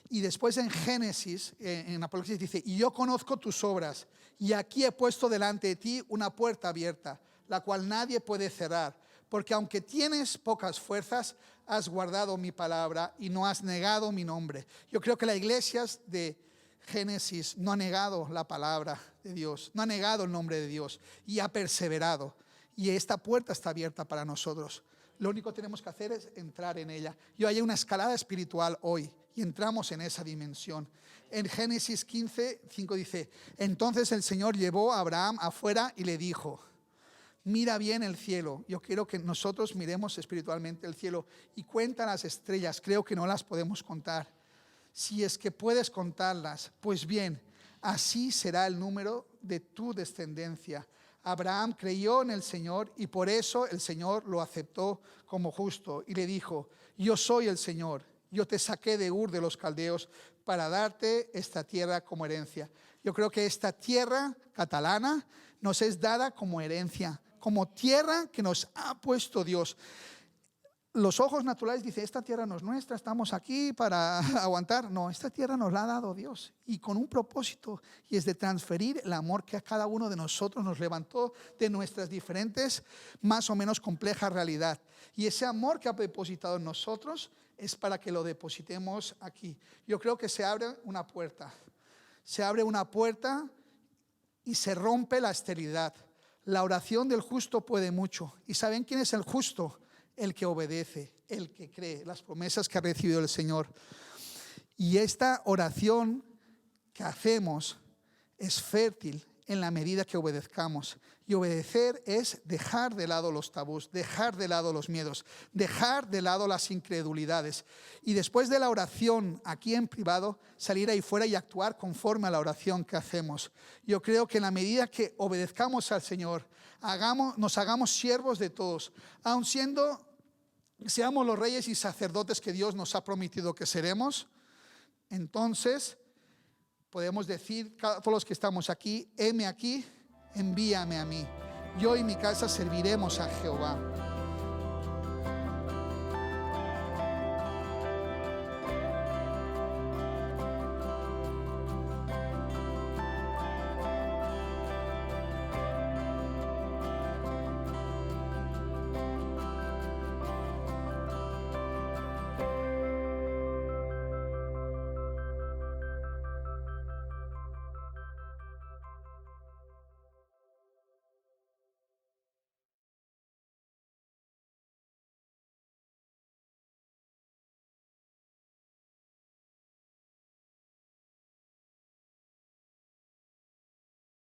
Y después en Génesis, en Apocalipsis dice, y yo conozco tus obras, y aquí he puesto delante de ti una puerta abierta, la cual nadie puede cerrar, porque aunque tienes pocas fuerzas, has guardado mi palabra y no has negado mi nombre. Yo creo que las iglesias de Génesis no ha negado la palabra de Dios, no ha negado el nombre de Dios y ha perseverado. y esta puerta está abierta para nosotros. Lo único que tenemos que hacer es entrar en ella. Y hay una escalada espiritual hoy y entramos en esa dimensión. En Génesis 15:5 dice: entonces el Señor llevó a Abraham afuera y le dijo: mira bien el cielo. Yo quiero que nosotros miremos espiritualmente el cielo y cuenta las estrellas. Creo que no las podemos contar. Si es que puedes contarlas, pues bien, así será el número de tu descendencia. Abraham creyó en el Señor y por eso el Señor lo aceptó como justo y le dijo: yo soy el Señor, yo te saqué de Ur de los Caldeos para darte esta tierra como herencia. Yo creo que esta tierra catalana nos es dada como herencia, como tierra que nos ha puesto Dios. Los ojos naturales dicen: esta tierra no es nuestra, estamos aquí para aguantar. No, esta tierra nos la ha dado Dios y con un propósito, y es de transferir el amor que a cada uno de nosotros nos levantó de nuestras diferentes, más o menos complejas realidad. Y ese amor que ha depositado en nosotros es para que lo depositemos aquí. Yo creo que se abre una puerta. Se abre una puerta y se rompe la esterilidad. La oración del justo puede mucho. ¿Y saben quién es el justo? El que obedece, el que cree las promesas que ha recibido el Señor. Y esta oración que hacemos es fértil en la medida que obedezcamos. Y obedecer es dejar de lado los tabús, dejar de lado los miedos, dejar de lado las incredulidades. Y después de la oración aquí en privado, salir ahí fuera y actuar conforme a la oración que hacemos. Yo creo que en la medida que obedezcamos al Señor, nos hagamos siervos de todos, aun seamos los reyes y sacerdotes que Dios nos ha prometido que seremos. Entonces podemos decir, todos los que estamos aquí: heme aquí, envíame a mí. Yo y mi casa serviremos a Jehová.